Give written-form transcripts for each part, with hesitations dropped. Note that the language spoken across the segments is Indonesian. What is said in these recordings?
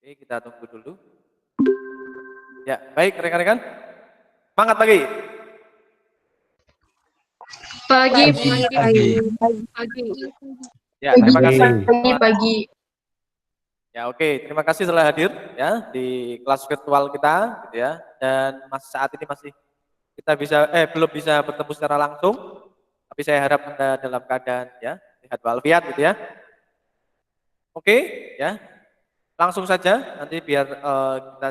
Oke, kita tunggu dulu. Ya, baik rekan-rekan. Semangat pagi. Pagi, Pagi. pagi. Ya, terima kasih. Pagi. Ya, oke, terima kasih telah hadir ya di kelas virtual kita gitu ya. Dan saat ini masih kita belum bisa bertemu secara langsung, tapi saya harap Anda dalam keadaan ya sehat walafiat gitu ya. Oke, ya. Langsung saja nanti biar kita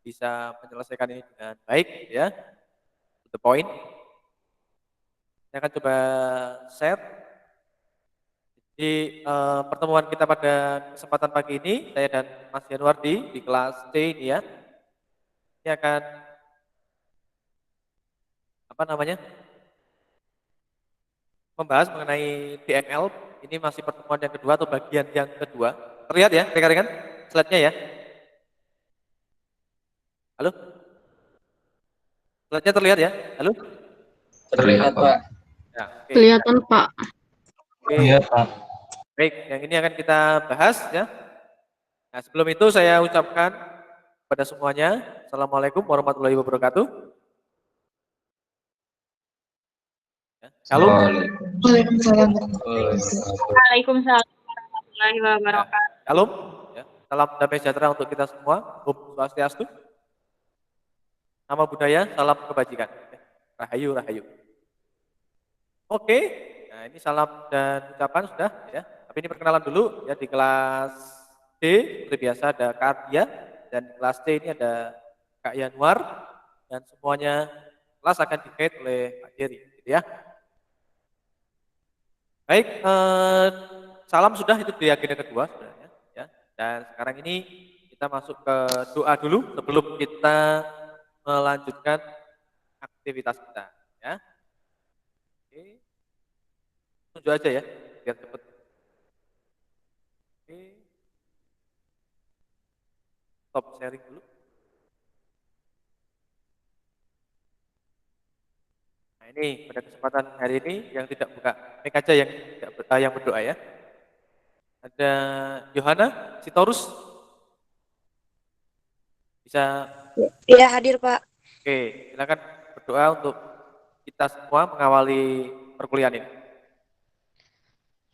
bisa menyelesaikan ini dengan baik ya. To the point. Saya akan coba share di pertemuan kita pada kesempatan pagi ini, saya dan Mas Januardi di kelas C ini ya. Ini akan apa namanya? Membahas mengenai DML. Ini masih pertemuan yang kedua atau bagian yang kedua. Terlihat ya, rekan-rekan? Slide-nya ya. Halo? Slide-nya terlihat ya? Halo? Terlihat, Pak. Ya, oke. Kelihatan, Pak. Oke. Terlihat, Pak. Baik, yang ini akan kita bahas ya. Nah, sebelum itu saya ucapkan kepada semuanya, Assalamualaikum warahmatullahi wabarakatuh. Ya, Shalom. Waalaikumsalam. Waalaikumsalam warahmatullahi Ya, wabarakatuh. Shalom. Ya, salam damai sejahtera untuk kita semua. Om Swastiastu. Nama budaya, salam kebajikan. Rahayu, rahayu. Oke, nah ini salam dan ucapan sudah ya. Tapi ini perkenalan dulu ya di kelas D seperti biasa ada Kak Ardia dan di kelas C ini ada Kak Yanuar dan semuanya kelas akan di-guide oleh Pak Jerry gitu ya. Baik, salam sudah itu di agenda kedua sebenarnya ya. Dan sekarang ini kita masuk ke doa dulu sebelum kita melanjutkan aktivitas kita ya. Oke. Tunjuk aja ya biar cepet. Oke. Stop sharing dulu. Nah ini pada kesempatan hari ini yang tidak buka mic aja yang tidak yang berdoa ya. Ada Yohana Sitorus. Bisa. Iya hadir Pak. Oke, silakan berdoa untuk kita semua mengawali perkuliahan ini.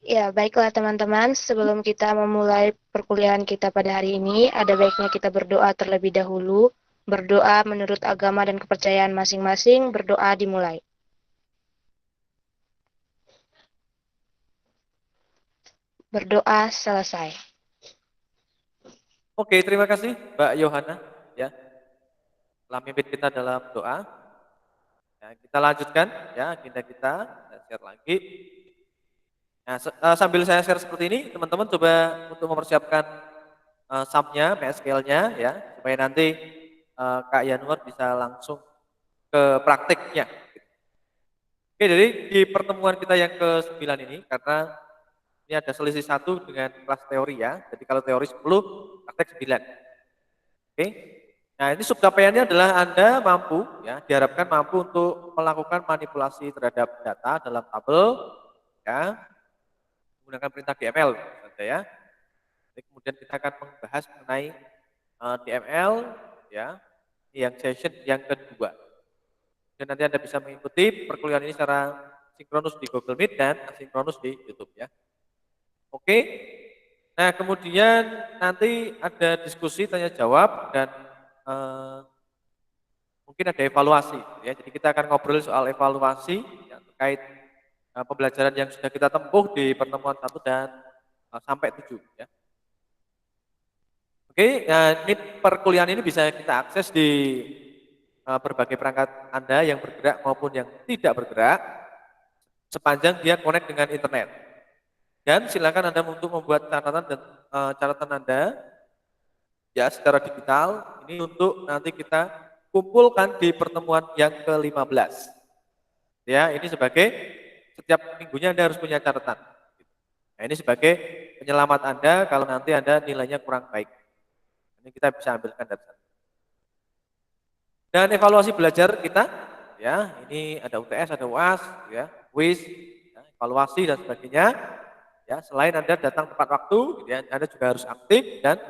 Ya baiklah teman-teman, sebelum kita memulai perkuliahan kita pada hari ini, ada baiknya kita berdoa terlebih dahulu. Berdoa menurut agama dan kepercayaan masing-masing, berdoa dimulai. Berdoa selesai. Oke, terima kasih Mbak Yohana ya. Telah mimpin kita dalam doa. Ya, kita lanjutkan ya agenda kita share lagi. Nah, sambil saya share seperti ini, teman-teman coba untuk mempersiapkan sumnya, MySQL-nya ya, supaya nanti Kak Yanuar bisa langsung ke praktiknya. Oke, jadi di pertemuan kita yang ke-9 ini, karena ini ada selisih 1 dengan kelas teori ya, jadi kalau teori 10, praktek 9. Oke, nah ini subcapaiannya adalah Anda mampu, ya, diharapkan mampu untuk melakukan manipulasi terhadap data dalam tabel, ya, menggunakan perintah DML, saja ya. Jadi kemudian kita akan membahas mengenai DML, ya, yang session yang kedua. Dan nanti Anda bisa mengikuti perkuliahan ini secara sinkronus di Google Meet dan asinkronus di YouTube ya. Oke. Nah, kemudian nanti ada diskusi tanya jawab dan mungkin ada evaluasi ya. Jadi kita akan ngobrol soal evaluasi ya, terkait pembelajaran yang sudah kita tempuh di pertemuan 1 dan sampai 7 ya. Oke, ini perkuliahan ini bisa kita akses di berbagai perangkat Anda yang bergerak maupun yang tidak bergerak sepanjang dia connect dengan internet. Dan silakan Anda untuk membuat catatan dan catatan Anda ya secara digital ini untuk nanti kita kumpulkan di pertemuan yang ke-15. Ya, ini sebagai setiap minggunya Anda harus punya catatan. Nah, ini sebagai penyelamat Anda kalau nanti Anda nilainya kurang baik. Ini kita bisa ambilkan dari sana. Dan evaluasi belajar kita, ya, ini ada UTS, ada UAS, ya, WIS, ya, evaluasi dan sebagainya. Ya, selain Anda datang tepat waktu, gitu ya, Anda juga harus aktif dan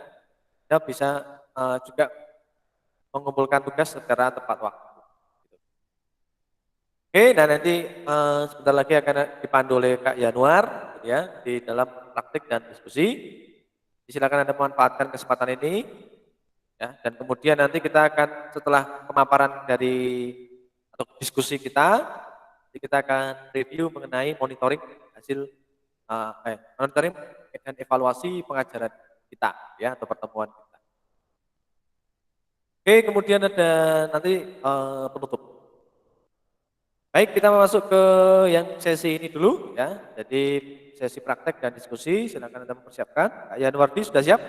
Anda bisa juga mengumpulkan tugas secara tepat waktu. Oke, dan nanti sebentar lagi akan dipandu oleh Kak Yanuar, gitu ya, di dalam praktik dan diskusi. Silakan Anda memanfaatkan kesempatan ini, ya, dan kemudian nanti kita akan setelah pemaparan dari atau diskusi kita, nanti kita akan review mengenai monitoring hasil monitoring dan evaluasi pengajaran kita, ya, atau pertemuan kita. Oke, kemudian ada nanti penutup. Baik, kita masuk ke yang sesi ini dulu, ya. Jadi sesi praktek dan diskusi, silakan Anda mempersiapkan. Kak Yanwardi sudah siap?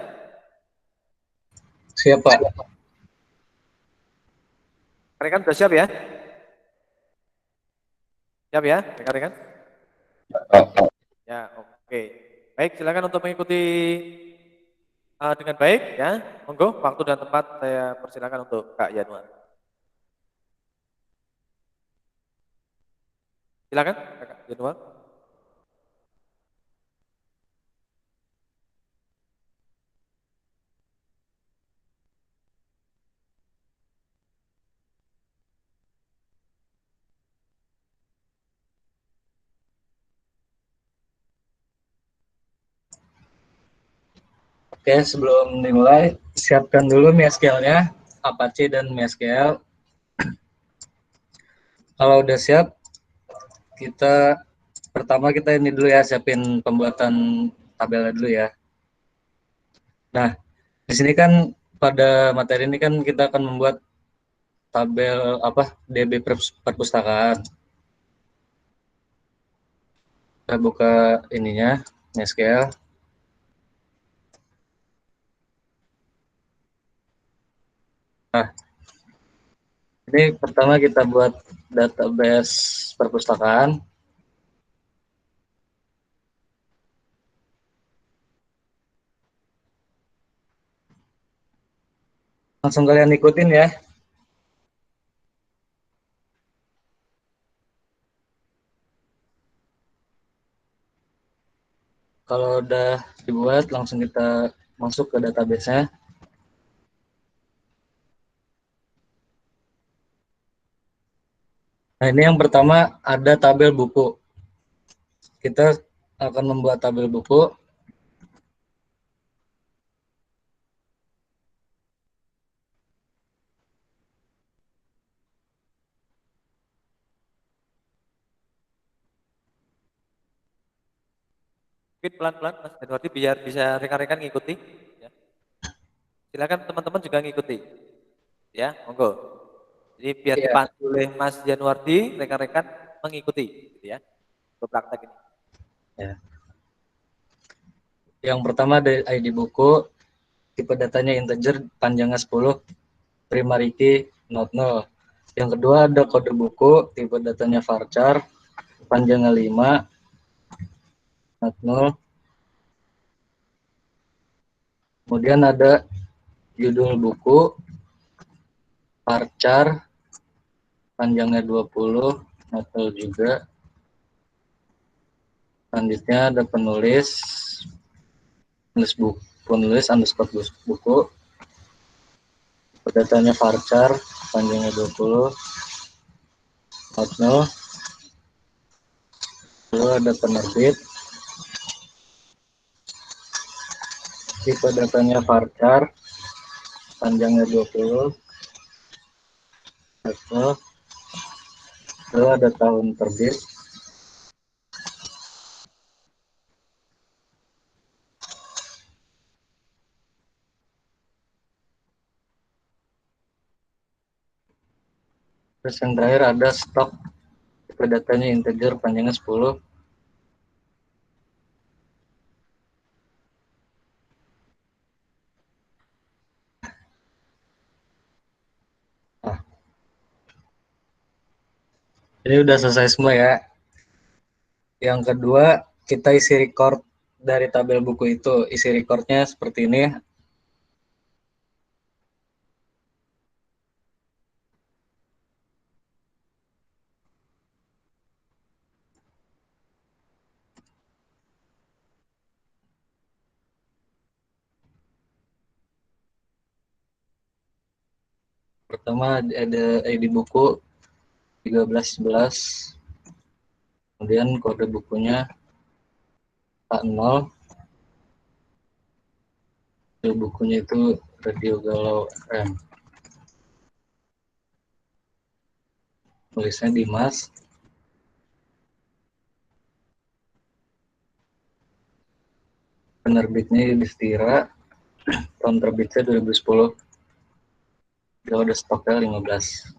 Siap, Pak. Rekan sudah siap ya? Siap ya, rekan-rekan? Ya, oke. Baik, silakan untuk mengikuti dengan baik, ya. Monggo, waktu dan tempat saya persilakan untuk Kak Yanwar. Silakan, Kak Yanwar. Oke, sebelum dimulai, siapkan dulu MySQL-nya, Apache dan MySQL. Kalau udah siap, pertama kita ini dulu ya, siapin pembuatan tabelnya dulu ya. Nah, di sini kan pada materi ini kan kita akan membuat tabel DB perpustakaan. Kita buka ininya, MySQL. Nah, ini pertama kita buat database perpustakaan. Langsung kalian ikutin ya. Kalau udah dibuat, langsung kita masuk ke database-nya. Nah, ini yang pertama ada tabel buku. Kita akan membuat tabel buku. Mungkin pelan-pelan Mas Yanwardi biar bisa rekan-rekan ngikuti. Ya. Silakan teman-teman juga ngikuti. Ya, monggo. Jadi biar Iya. dipandu oleh Mas Yanwardi, rekan-rekan mengikuti, gitu ya, untuk praktek ini. Ya. Yang pertama ada ID buku, tipe datanya integer, panjangnya 10, primary key, not null. Yang kedua ada kode buku, tipe datanya varchar, panjangnya 5, not null. Kemudian ada judul buku, varchar, panjangnya 20, not null juga. Selanjutnya ada penulis buku, penulis underscore buku, datanya varchar, panjangnya 20, not null. Lalu ada penerbit, tipe datanya varchar, panjangnya 20, not null. Lalu ada tahun terbit, terus yang terakhir ada stok, tipe datanya integer, panjangnya 10. Nah, ini udah selesai semua ya. Yang kedua, kita isi record dari tabel buku itu. Isi recordnya seperti ini. Pertama ada ID buku 1311, kemudian kode bukunya A0, kode bukunya itu Radio Galau FM. Tulisnya Dimas. Penerbitnya Yudhistira, tahun terbitnya 2010. Dia udah stoknya 15.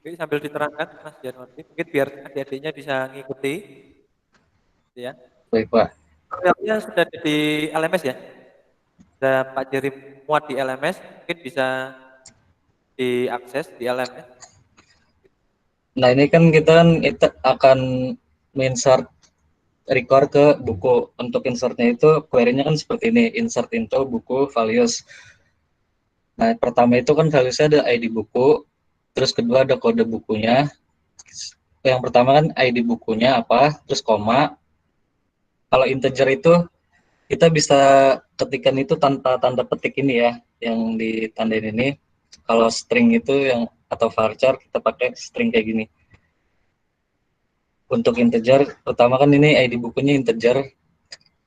Oke, sambil diterangkan Mas Janwardi, mungkin biar adik-adiknya bisa ngikuti, ya. Baik, Pak. Tutorialnya sudah ada di LMS ya. Sudah Pak Jerry muat di LMS, mungkin bisa diakses di LMS. Nah, ini kan kita akan insert record ke buku. Untuk insertnya itu query-nya kan seperti ini, insert into buku values. Nah, pertama itu kan values-nya ada ID buku, terus kedua ada kode bukunya. Yang pertama kan ID bukunya apa, terus koma. Kalau integer itu kita bisa ketikkan itu tanpa tanda petik ini ya, yang ditandain ini. Kalau string itu yang atau varchar kita pakai string kayak gini. Untuk integer, pertama kan ini ID bukunya integer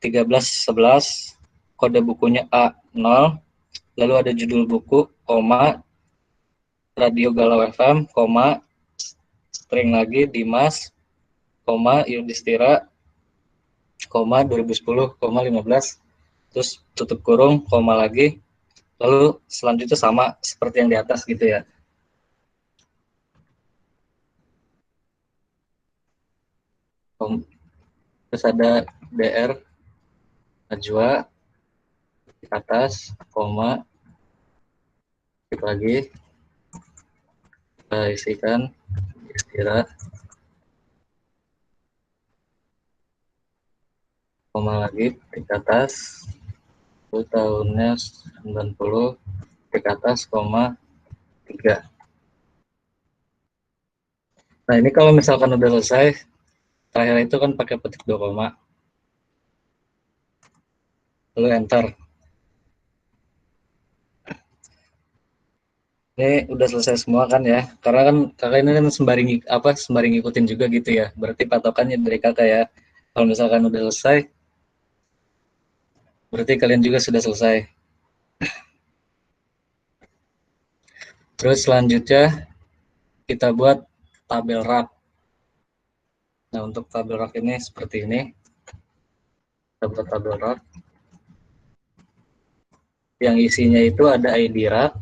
1311, kode bukunya A0, lalu ada judul buku, koma, Radio Galau FM, koma, string lagi Dimas, koma, Yudhistira, koma, 2010, koma, 15, terus tutup kurung, koma lagi, lalu selanjutnya sama seperti yang di atas gitu ya. Terus ada DR, Najwa, di atas, koma, skip lagi, kita isikan, istirahat, koma lagi, di atas, itu tahunnya 90, di atas, koma, 3. Nah, ini kalau misalkan udah selesai, terakhir itu kan pakai petik 2 koma. Lalu enter. Ini udah selesai semua kan ya? Karena kan kakak ini kan sembari ngikutin juga gitu ya. Berarti patokannya dari kakak ya. Kalau misalkan udah selesai, berarti kalian juga sudah selesai. Terus selanjutnya kita buat tabel rak. Nah, untuk tabel rak ini seperti ini. Kita buat tabel rak. Yang isinya itu ada ID rak,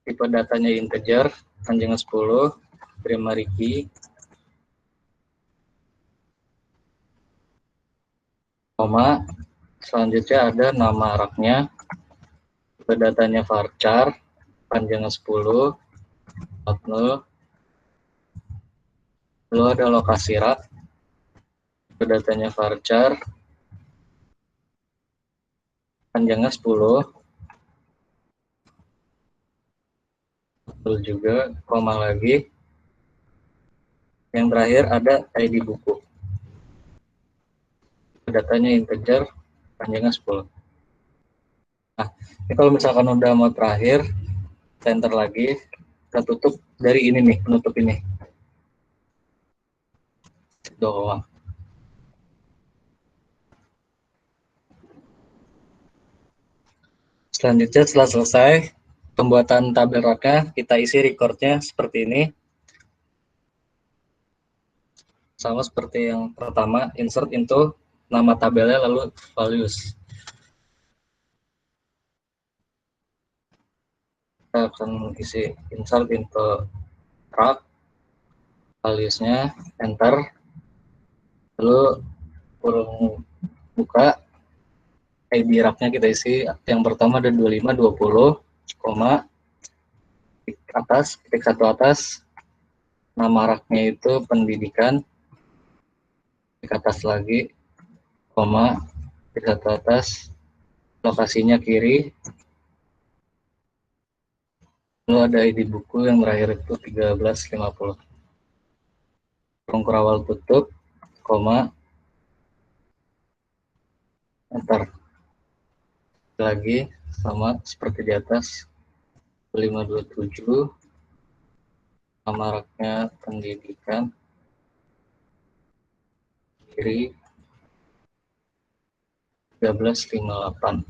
tipe datanya integer, panjangnya 10, primary key, koma, selanjutnya ada nama raknya, tipe datanya varchar, panjangnya 10, not null, lalu ada lokasi rak, datanya varchar, panjangnya 10, betul juga, koma lagi, yang terakhir ada ID buku, datanya integer, panjangnya 10. Nah, ini kalau misalkan udah mau terakhir, kita enter lagi, kita tutup dari ini nih, penutup ini. Doang. Selanjutnya setelah selesai pembuatan tabel raknya, kita isi recordnya seperti ini. Sama seperti yang pertama, insert into nama tabelnya lalu values. Kita akan isi insert into rak, valuesnya, enter, lalu kurung buka, ID raknya kita isi. Yang pertama ada 25, 20, koma, titik atas, titik satu atas, nama raknya itu pendidikan, titik atas lagi, koma, titik satu atas, lokasinya kiri, lalu ada ID buku yang terakhir itu 1350. Kurung kurawal tutup, koma, enter. Lagi sama seperti di atas, 527, nama raknya pendidikan, kiri, 1358.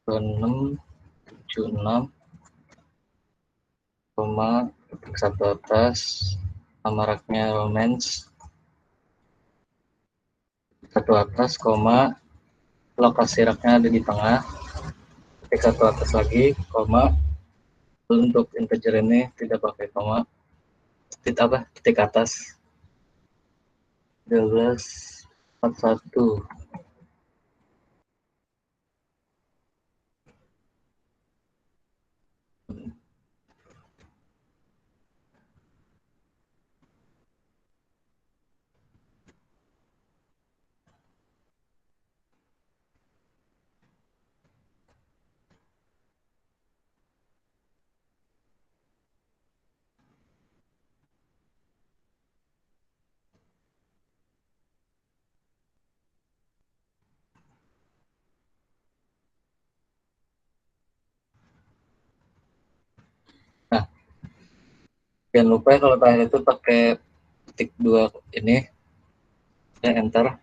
676, koma, titik satu atas, nama raknya romance, satu atas, koma, lokasi raknya ada di tengah, titik satu atas lagi, koma, untuk integer ini tidak pakai koma, titik atas, 1341. Nah, jangan lupa kalau terakhir itu pakai titik 2 ini, ya enter.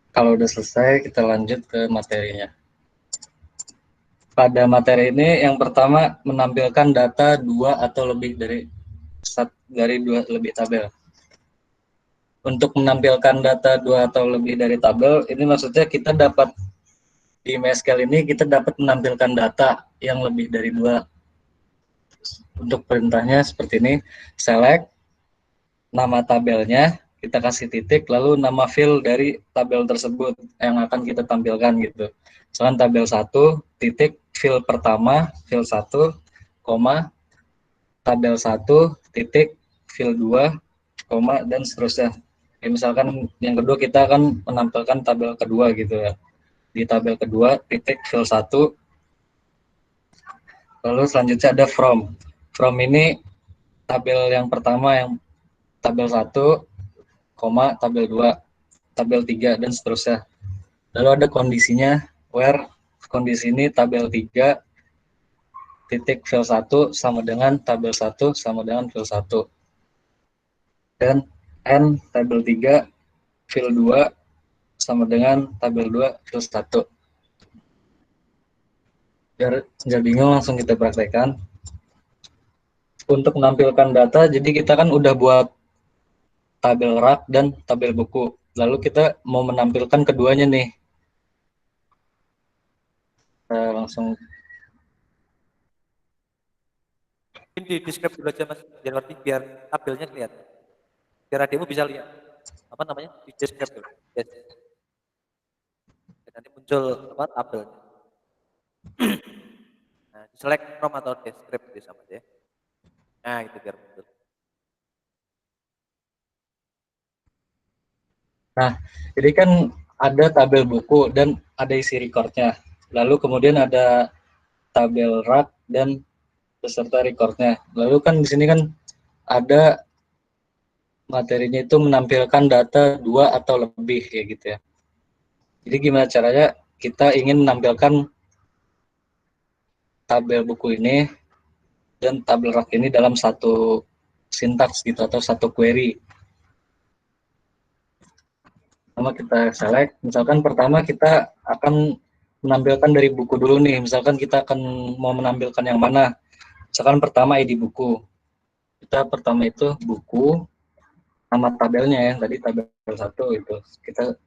Kalau udah selesai, kita lanjut ke materinya. Pada materi ini, yang pertama menampilkan data 2 atau lebih dari 2 lebih tabel. Untuk menampilkan data 2 atau lebih dari tabel, ini maksudnya kita dapat di MySQL ini kita dapat menampilkan data yang lebih dari 2. Untuk perintahnya seperti ini, select nama tabelnya, kita kasih titik, lalu nama field dari tabel tersebut yang akan kita tampilkan gitu. Misalkan tabel 1, titik, field pertama, field 1, koma, tabel 1, titik, field 2, koma, dan seterusnya. Ya, misalkan yang kedua kita akan menampilkan tabel kedua gitu ya. Di tabel kedua, titik, field 1, lalu selanjutnya ada from. From ini tabel yang pertama, yang tabel 1, koma, tabel 2, tabel 3, dan seterusnya. Lalu ada kondisinya, where kondisi ini tabel 3, titik field 1 sama dengan tabel 1 sama dengan field 1. Dan n tabel 3, field 2 sama dengan tabel 2, field 1. Biar nggak bingung, langsung kita praktekkan. Untuk menampilkan data, jadi kita kan udah buat tabel rak dan tabel buku. Lalu kita mau menampilkan keduanya nih. Langsung Mungkin di describe dulu aja Mas Janwardi biar tabelnya kelihatan. Biar adikmu bisa lihat. Apa namanya? Di describe dulu. Yes. Dan nanti muncul apa tabelnya. select from atau describe itu sama aja. Nah, itu biar betul. Nah, jadi kan ada tabel buku dan ada isi recordnya. Lalu kemudian ada tabel rak dan beserta recordnya. Lalu kan di sini kan ada materinya itu menampilkan data 2 atau lebih ya gitu ya. Jadi gimana caranya kita ingin menampilkan tabel buku ini dan tabel rak ini dalam satu sintaks gitu atau satu query. Pertama kita select, misalkan pertama kita akan menampilkan dari buku dulu nih, misalkan kita akan mau menampilkan yang mana. Misalkan pertama ID buku. Kita pertama itu buku, nama tabelnya ya, tadi tabel 1 itu. Kita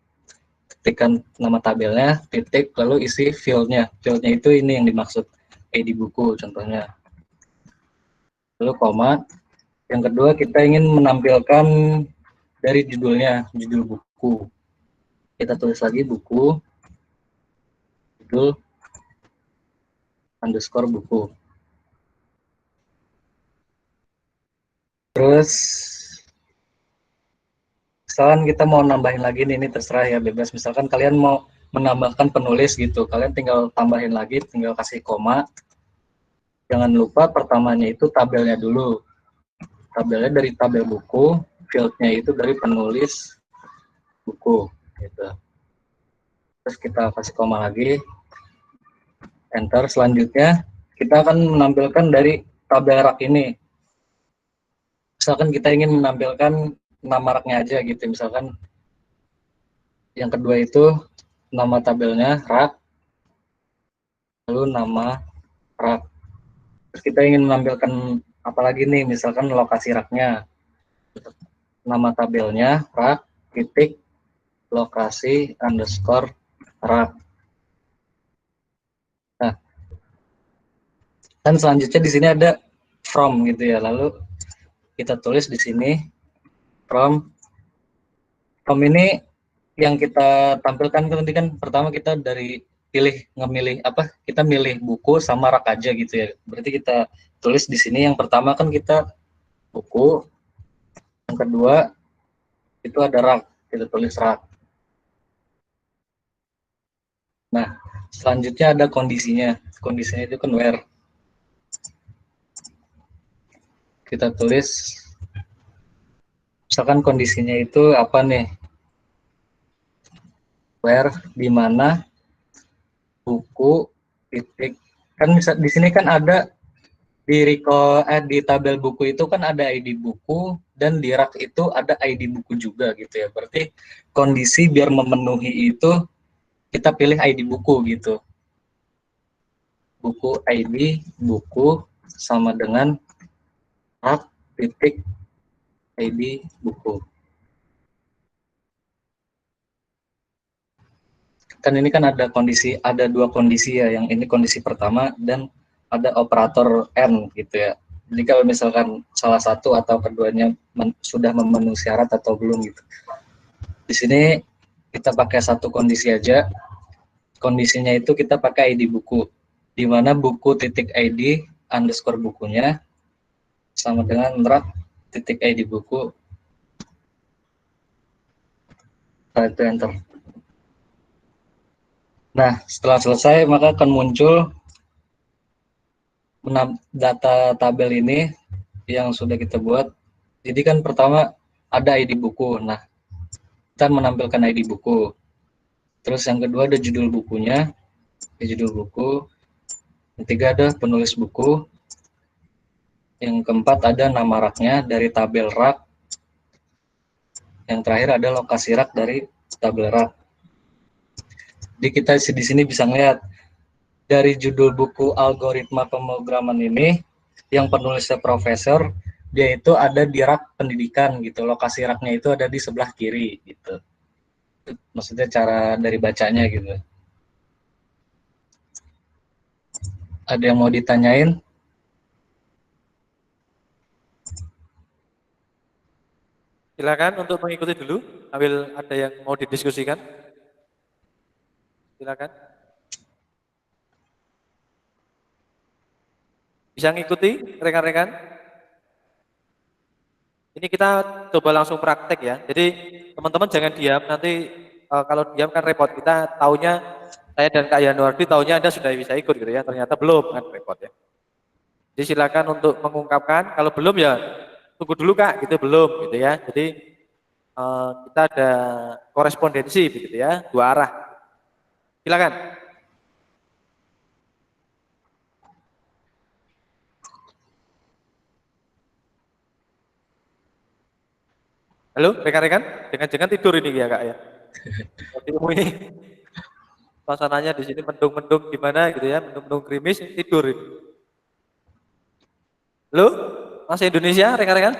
ketikkan nama tabelnya, titik, lalu isi fieldnya. Fieldnya itu ini yang dimaksud, ID buku contohnya. Lalu koma. Yang kedua kita ingin menampilkan dari judulnya, judul buku. Kita tulis lagi buku, judul, underscore buku. Terus misalkan kita mau nambahin lagi nih, ini terserah ya, bebas. Misalkan kalian mau menambahkan penulis gitu, kalian tinggal tambahin lagi, tinggal kasih koma. Jangan lupa pertamanya itu tabelnya dulu. Tabelnya dari tabel buku, fieldnya itu dari penulis buku gitu. Terus kita kasih koma lagi, enter. Selanjutnya kita akan menampilkan dari tabel rak ini. Misalkan kita ingin menampilkan nama raknya aja gitu, misalkan yang kedua itu nama tabelnya rak, lalu nama rak. Terus kita ingin menampilkan apa lagi nih, misalkan lokasi raknya, nama tabelnya rak titik lokasi underscore rak. Nah, dan selanjutnya di sini ada from gitu ya, lalu kita tulis di sini from ini yang kita tampilkan nanti kan pertama kita dari ngemilih apa, kita milih buku sama rak aja gitu ya. Berarti kita tulis di sini yang pertama kan kita buku, yang kedua itu ada rak, kita tulis rak. Nah, selanjutnya ada kondisinya itu kan where. Kita tulis misalkan kondisinya itu apa nih, where, di mana buku titik, kan bisa di sini kan ada di tabel buku itu kan ada ID buku dan di rak itu ada ID buku juga gitu ya. Berarti kondisi biar memenuhi itu kita pilih ID buku gitu. Buku ID buku sama dengan rak titik ID buku. Kan ini kan ada dua kondisi ya, yang ini kondisi pertama dan ada operator N gitu ya. Jadi kalau misalkan salah satu atau keduanya sudah memenuhi syarat atau belum gitu. Di sini kita pakai satu kondisi aja. Kondisinya itu kita pakai ID buku, di mana buku titik ID underscore bukunya sama dengan rak titik ID buku. Nah, itu enter. Nah, setelah selesai maka akan muncul data tabel ini yang sudah kita buat. Jadi kan pertama ada ID buku. Nah, kita menampilkan ID buku. Terus yang kedua ada judul bukunya, judul buku. Yang ketiga ada penulis buku. Yang keempat ada nama raknya dari tabel rak. Yang terakhir ada lokasi rak dari tabel rak. Jadi kita di sini bisa ngeliat dari judul buku algoritma pemrograman ini, yang penulisnya profesor, dia itu ada di rak pendidikan gitu. Lokasi raknya itu ada di sebelah kiri gitu. Maksudnya cara dari bacanya gitu. Ada yang mau ditanyain? Silakan untuk mengikuti dulu, sambil ada yang mau didiskusikan. Silakan. Bisa ngikuti rekan-rekan? Ini kita coba langsung praktek ya. Jadi teman-teman jangan diam, nanti kalau diam kan repot. Kita taunya, saya dan Kak Yanuardi taunya Anda sudah bisa ikut gitu ya, ternyata belum kan repot ya. Jadi silakan untuk mengungkapkan, kalau belum ya tunggu dulu Kak, gitu belum gitu ya. Jadi kita ada korespondensi begitu ya, dua arah. Silakan. Halo rekan-rekan, jangan-jangan tidur ini ya Kak ya. Ini suasananya di sini mendung-mendung gimana gitu ya, mendung-mendung gerimis tidur ini. Halo, masih Indonesia rekan-rekan?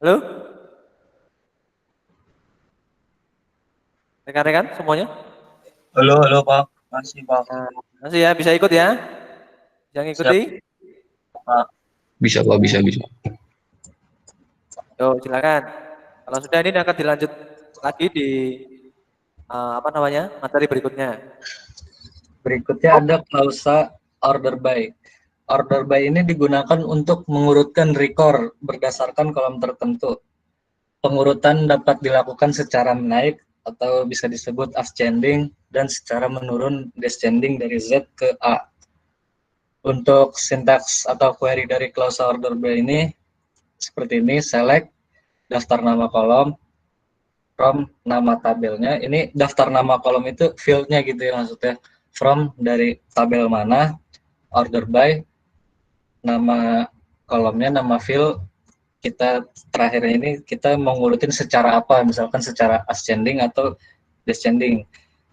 Halo? Rekan-rekan semuanya? Halo Pak, masih Pak. Nah, masih ya, bisa ikut ya? Bisa ngikuti? Pak. Bisa Pak, bisa. Yo, silakan. Kalau sudah ini akan dilanjut lagi di materi berikutnya. Berikutnya ada klausa order by. Order by ini digunakan untuk mengurutkan record berdasarkan kolom tertentu. Pengurutan dapat dilakukan secara naik atau bisa disebut ascending dan secara menurun descending dari Z ke A. Untuk sintaks atau query dari klausa order by ini seperti ini: select daftar nama kolom from nama tabelnya. Ini daftar nama kolom itu fieldnya gitu ya, maksudnya from dari tabel mana, order by nama kolomnya, nama field. Kita terakhir ini kita mau ngurutin secara apa, misalkan secara ascending atau descending.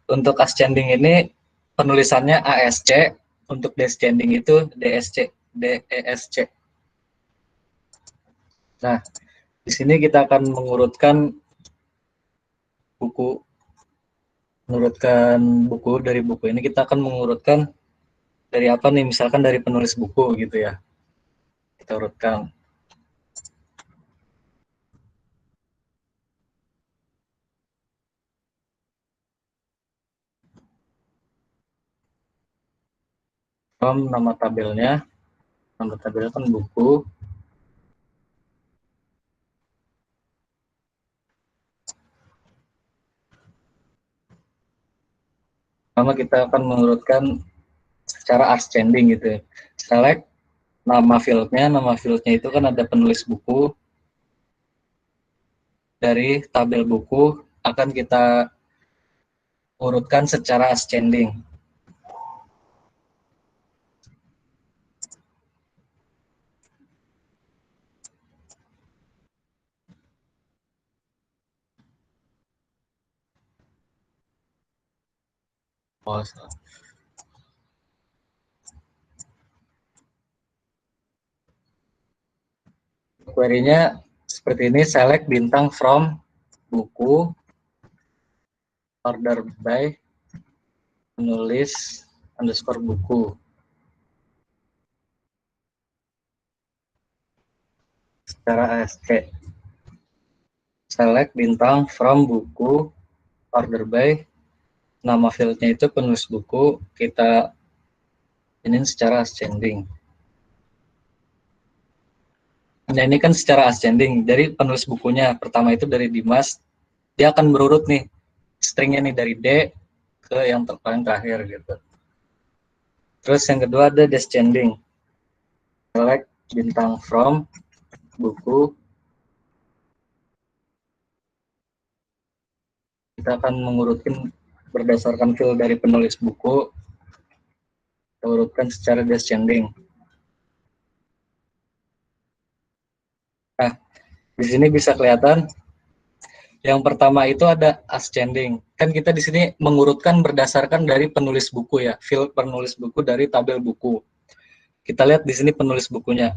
Untuk ascending ini penulisannya ASC, untuk descending itu DSC, DESC. Nah, di sini kita akan mengurutkan buku. Dari buku ini kita akan mengurutkan dari apa nih, misalkan dari penulis buku gitu ya. Kita urutkan. From nama tabelnya kan buku. Pertama kita akan mengurutkan secara ascending gitu ya. Select nama fieldnya itu kan ada penulis buku. Dari tabel buku akan kita urutkan secara ascending. Query-nya seperti ini: select bintang from buku, order by penulis underscore buku. Secara ASC. Select bintang from buku, order by nama fieldnya itu penulis buku, kita ini secara ascending. Nah, ini kan secara ascending dari penulis bukunya. Pertama itu dari Dimas, dia akan berurut nih stringnya nih dari D ke yang paling terakhir gitu. Terus yang kedua ada descending. Select bintang from buku, kita akan mengurutkan berdasarkan field dari penulis buku, kita urutkan secara descending. Nah, di sini bisa kelihatan yang pertama itu ada ascending. Kan kita di sini mengurutkan berdasarkan dari penulis buku ya, field penulis buku dari tabel buku. Kita lihat di sini penulis bukunya.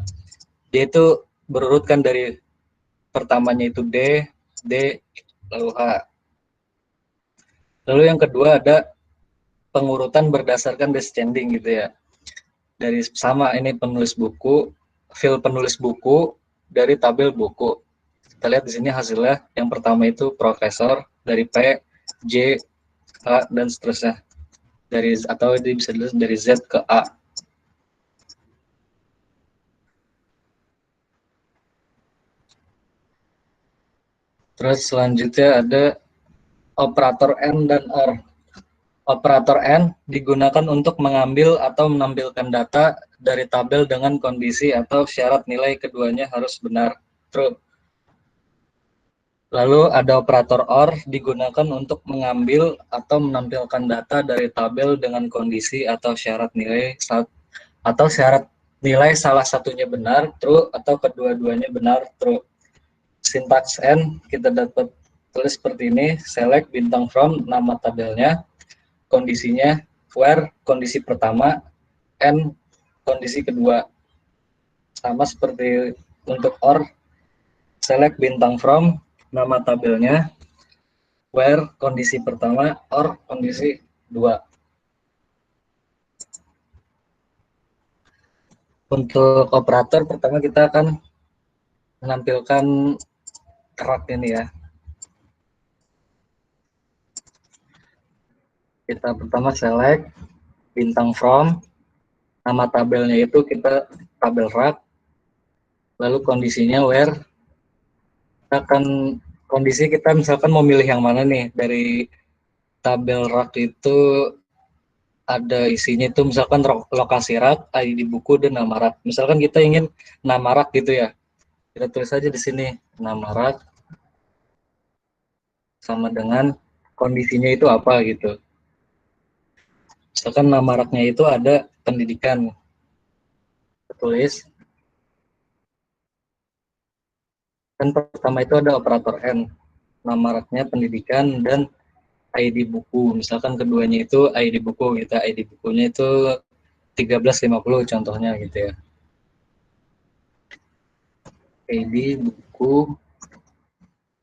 Dia itu berurutkan dari pertamanya itu D, lalu H. Lalu yang kedua ada pengurutan berdasarkan descending gitu ya. Dari sama ini penulis buku, field penulis buku dari tabel buku. Kita lihat di sini hasilnya. Yang pertama itu profesor dari P, J, H dan seterusnya. Atau bisa dilihat dari Z ke A. Terus selanjutnya ada operator AND dan OR. Operator AND digunakan untuk mengambil atau menampilkan data dari tabel dengan kondisi atau syarat nilai keduanya harus benar, true. Lalu ada operator OR digunakan untuk mengambil atau menampilkan data dari tabel dengan kondisi atau syarat nilai salah satunya benar, true, atau kedua-duanya benar, true. Sintaks AND kita dapat tulis seperti ini, select bintang from nama tabelnya, kondisinya where kondisi pertama, and kondisi kedua. Sama seperti untuk OR, select bintang from nama tabelnya, where kondisi pertama, or kondisi 2. Untuk operator pertama kita akan menampilkan kerak ini ya. Kita pertama select bintang from, nama tabelnya itu kita tabel rak, lalu kondisinya where. Kita akan kondisi kita misalkan mau milih yang mana nih dari tabel rak itu ada isinya itu misalkan lokasi rak, ID buku dan nama rak. Misalkan kita ingin nama rak gitu ya, kita tulis aja di sini nama rak sama dengan kondisinya itu apa gitu. Misalkan nama raknya itu ada pendidikan, kita tulis. Kan pertama itu ada operator N, nama raknya pendidikan dan ID buku. Misalkan keduanya itu ID buku, kita ID bukunya itu 1350 contohnya gitu ya. ID buku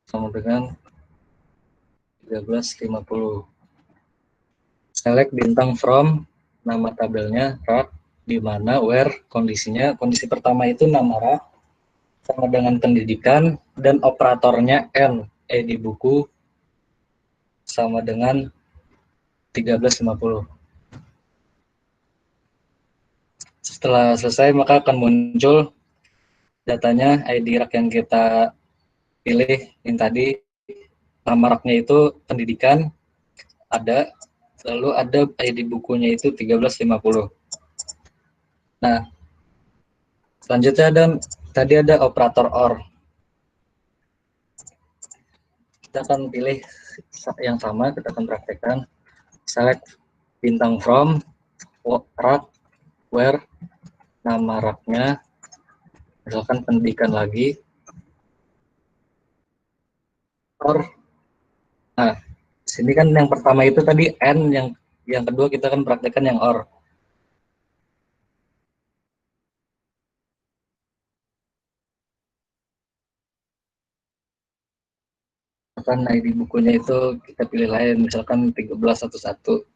sama dengan 1350. Select bintang from, nama tabelnya rak, di mana where kondisinya, kondisi pertama itu nama rak sama dengan pendidikan dan operatornya N, ID buku sama dengan 1350. Setelah selesai maka akan muncul datanya ID rak yang kita pilih yang tadi, nama raknya itu pendidikan ada, lalu ada ID bukunya itu 1350. Nah, selanjutnya tadi ada operator OR. Kita akan pilih yang sama, kita akan praktekkan. Select bintang from, rak, where, nama raknya, misalkan pendidikan lagi, OR. Nah, sini kan yang pertama itu tadi N, yang kedua kita akan praktekkan yang OR. Misalkan ID bukunya itu kita pilih lain, misalkan 1311.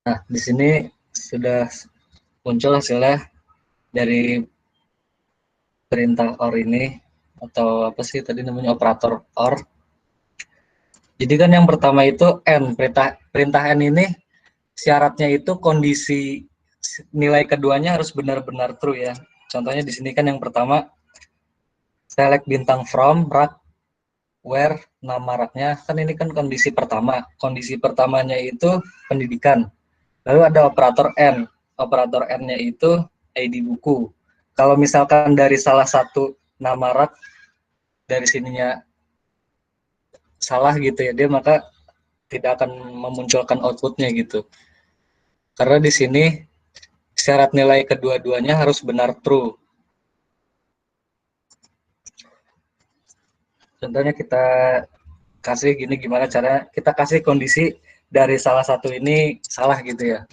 Nah, di sini sudah muncul hasilnya dari perintah OR ini, atau apa sih tadi namanya, operator OR. Jadi kan yang pertama itu N, perintah N ini syaratnya itu kondisi nilai keduanya harus benar-benar true ya. Contohnya di sini kan yang pertama select bintang from rak where, nama raknya kan ini kan kondisi pertama. Kondisi pertamanya itu pendidikan. Lalu ada operator N. Operator N-nya itu ID buku. Kalau misalkan dari salah satu nama rak dari sininya salah gitu ya, dia maka tidak akan memunculkan outputnya gitu. Karena di sini syarat nilai kedua-duanya harus benar true. Contohnya kita kasih gini, gimana cara kita kasih kondisi dari salah satu ini salah gitu ya.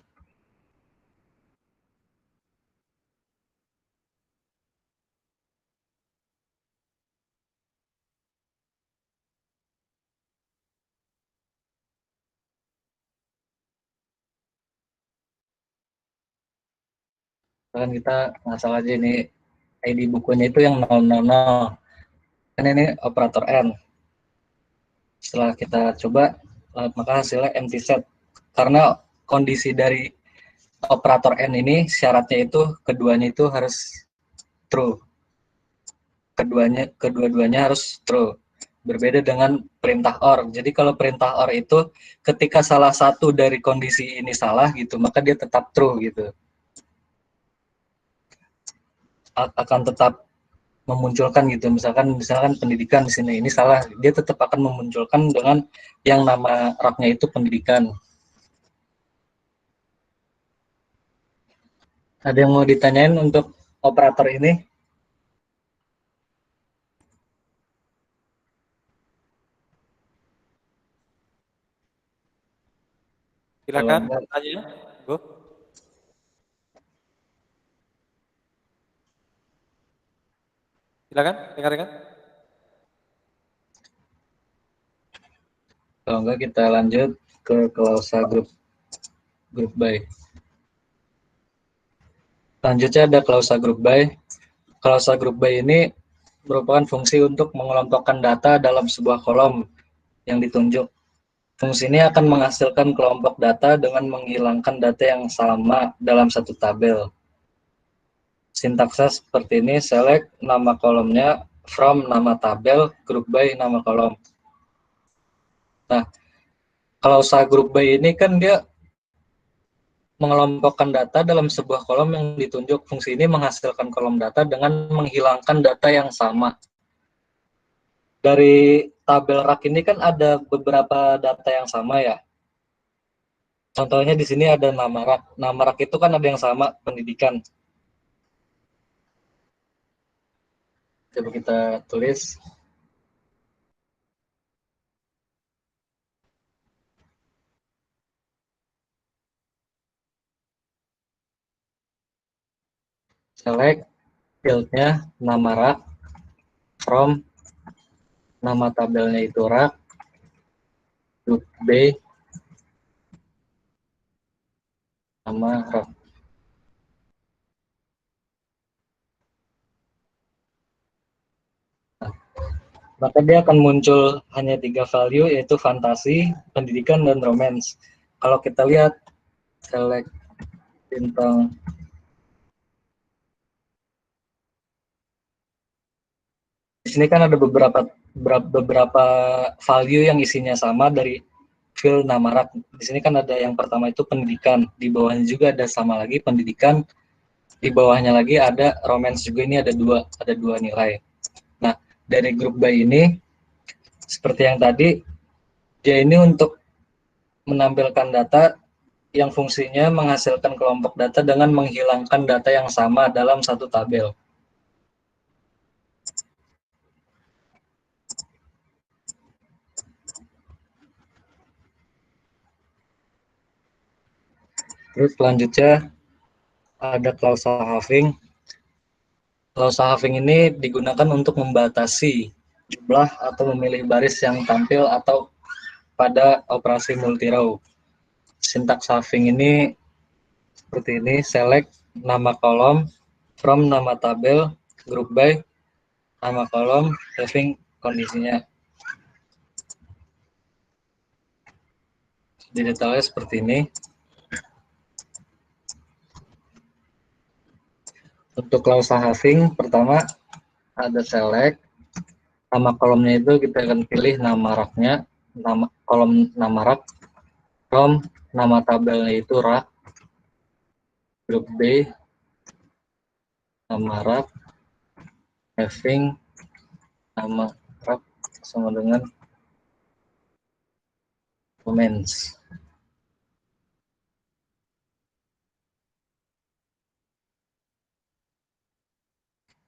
Misalkan kita ngasal aja ini ID bukunya itu yang 000. Kan ini operator N. Setelah kita coba, maka hasilnya empty set. Karena kondisi dari operator N ini syaratnya itu keduanya itu harus true. Kedua-duanya harus true. Berbeda dengan perintah OR. Jadi kalau perintah OR itu ketika salah satu dari kondisi ini salah gitu, maka dia tetap true gitu. Akan tetap memunculkan gitu. Misalkan pendidikan di sini ini salah, dia tetap akan memunculkan dengan yang nama raknya itu pendidikan. Ada yang mau ditanyain untuk operator ini? Silakan tanya, Bu. Silakan, dengar. Kalau enggak kita lanjut ke klausa group by. Selanjutnya ada klausa group by. Klausa group by ini merupakan fungsi untuk mengelompokkan data dalam sebuah kolom yang ditunjuk. Fungsi ini akan menghasilkan kelompok data dengan menghilangkan data yang sama dalam satu tabel. Sintaksnya seperti ini, select nama kolomnya from nama tabel, group by nama kolom. Nah, klausa group by ini kan dia mengelompokkan data dalam sebuah kolom yang ditunjuk. Fungsi ini menghasilkan kolom data dengan menghilangkan data yang sama. Dari tabel rak ini kan ada beberapa data yang sama ya. Contohnya di sini ada nama rak. Nama rak itu kan ada yang sama, pendidikan. Coba kita tulis. Select fieldnya nama rak, from nama tabelnya itu rak, group B, nama rak. Nah, maka dia akan muncul hanya 3 value, yaitu fantasi, pendidikan, dan romance. Kalau kita lihat select bintang di sini kan ada beberapa value yang isinya sama dari field nama rak. Di sini kan ada yang pertama itu pendidikan, di bawahnya juga ada sama lagi pendidikan, di bawahnya lagi ada romance juga. Ini ada dua nilai. Nah, dari group by ini seperti yang tadi, dia ini untuk menampilkan data yang fungsinya menghasilkan kelompok data dengan menghilangkan data yang sama dalam satu tabel. Terus selanjutnya ada klausa halving. Klausa halving ini digunakan untuk membatasi jumlah atau memilih baris yang tampil atau pada operasi multi-row. Sintaks halving ini seperti ini, select nama kolom, from nama tabel, group by, nama kolom, having kondisinya. Di detailnya seperti ini. Untuk klausa halving, pertama ada select, nama kolomnya itu kita akan pilih nama raknya, kolom nama rak, from nama tabelnya itu rak, group B, nama rak, having, nama rak sama dengan comments.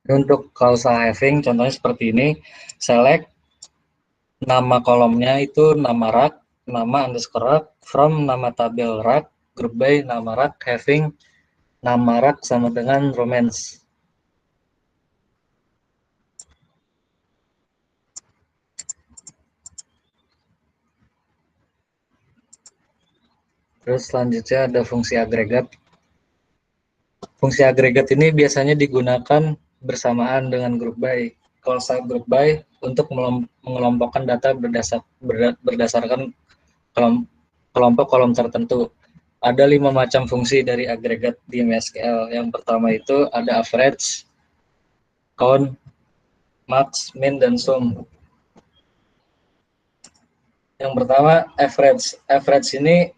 Untuk klausa having, contohnya seperti ini, select nama kolomnya itu nama rak, nama underscore rak, from nama tabel rak, group by nama rak, having nama rak sama dengan romance. Terus selanjutnya ada fungsi agregat. Fungsi agregat ini biasanya digunakan bersamaan dengan group by. Klausa group by untuk mengelompokkan data berdasarkan kelompok kolom tertentu. Ada 5 macam fungsi dari agregat di MySQL. Yang pertama itu ada average, count, max, min, dan sum. Yang pertama average. Average ini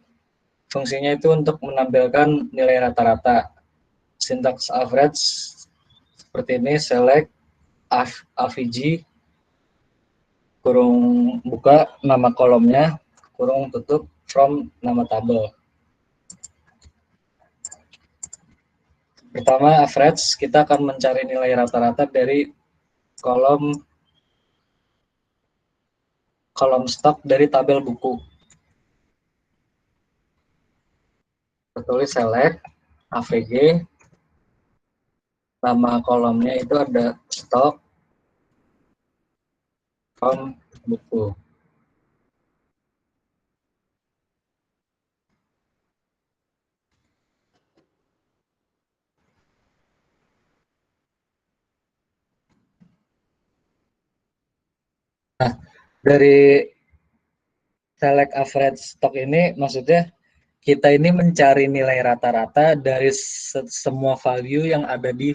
fungsinya itu untuk menampilkan nilai rata-rata. Sintaks average seperti ini, select avg kurung buka nama kolomnya, kurung tutup from nama tabel. Pertama average, kita akan mencari nilai rata-rata dari kolom stok dari tabel buku. Kita tulis select avg, nama kolomnya itu ada stok from buku. Nah, dari select average stock ini maksudnya kita ini mencari nilai rata-rata dari semua value yang ada di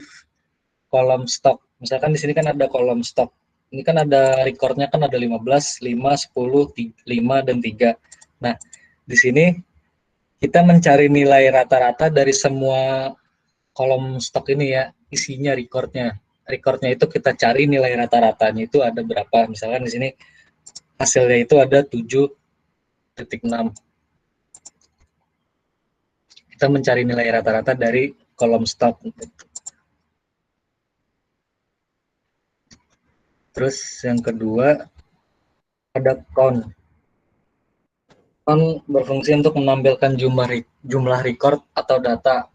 kolom stok. Misalkan di sini kan ada kolom stok. Ini kan ada recordnya kan ada 15, 5, 10, 5, dan 3. Nah, di sini kita mencari nilai rata-rata dari semua kolom stok ini ya, isinya recordnya. Recordnya itu kita cari nilai rata-ratanya itu ada berapa. Misalkan di sini hasilnya itu ada 7,6. Kita mencari nilai rata-rata dari kolom stok. Terus yang kedua ada count. Count berfungsi untuk menampilkan jumlah record atau data.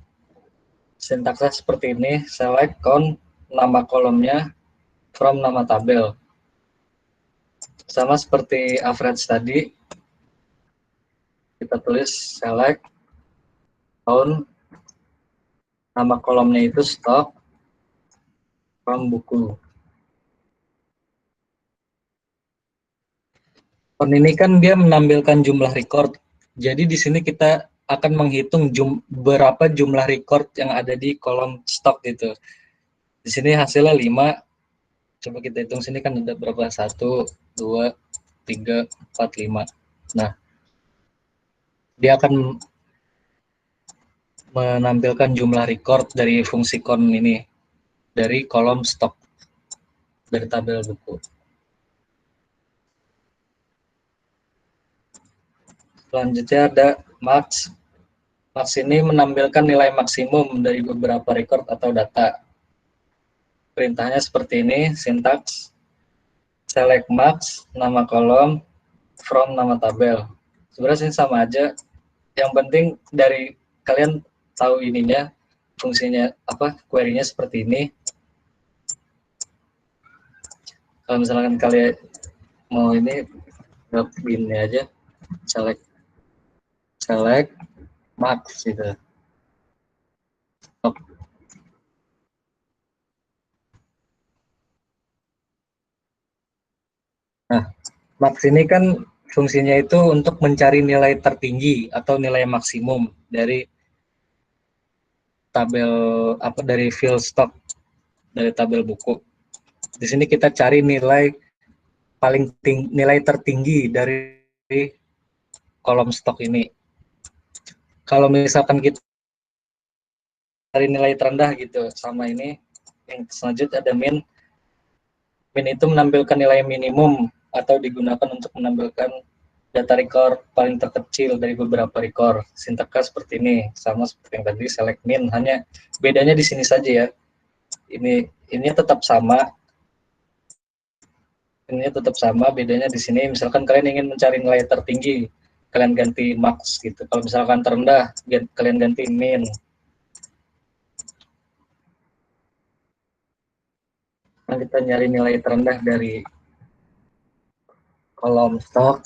Sintaksnya seperti ini, select count, nama kolomnya, from nama tabel. Sama seperti average tadi, kita tulis select count, nama kolomnya itu stock, from buku. Count ini kan dia menampilkan jumlah record. Jadi di sini kita akan menghitung berapa jumlah record yang ada di kolom stok gitu. Di sini hasilnya 5. Coba kita hitung sini kan ada berapa? 1, 2, 3, 4, 5. Nah, dia akan menampilkan jumlah record dari fungsi count ini dari kolom stok dari tabel buku. Selanjutnya ada max. Max ini menampilkan nilai maksimum dari beberapa record atau data. Perintahnya seperti ini, sintaks select max, nama kolom, from nama tabel. Sebenarnya ini sama aja. Yang penting dari kalian tahu ininya, fungsinya apa, query-nya seperti ini. Kalau misalkan kalian mau ini, bin aja, select max gitu. Nah, max ini kan fungsinya itu untuk mencari nilai tertinggi atau nilai maksimum dari tabel apa, dari field stock dari tabel buku. Di sini kita cari nilai nilai tertinggi dari kolom stok ini. Kalau misalkan kita cari nilai terendah gitu, sama ini yang selanjutnya ada min. Min itu menampilkan nilai minimum atau digunakan untuk menampilkan data record paling terkecil dari beberapa record. Sintaksnya seperti ini, sama seperti yang tadi select min, hanya bedanya di sini saja ya. Ini tetap sama. Ini tetap sama, bedanya di sini misalkan kalian ingin mencari nilai tertinggi, kalian ganti max gitu. Kalau misalkan terendah, kalian ganti min. Nah, kita nyari nilai terendah dari kolom stok.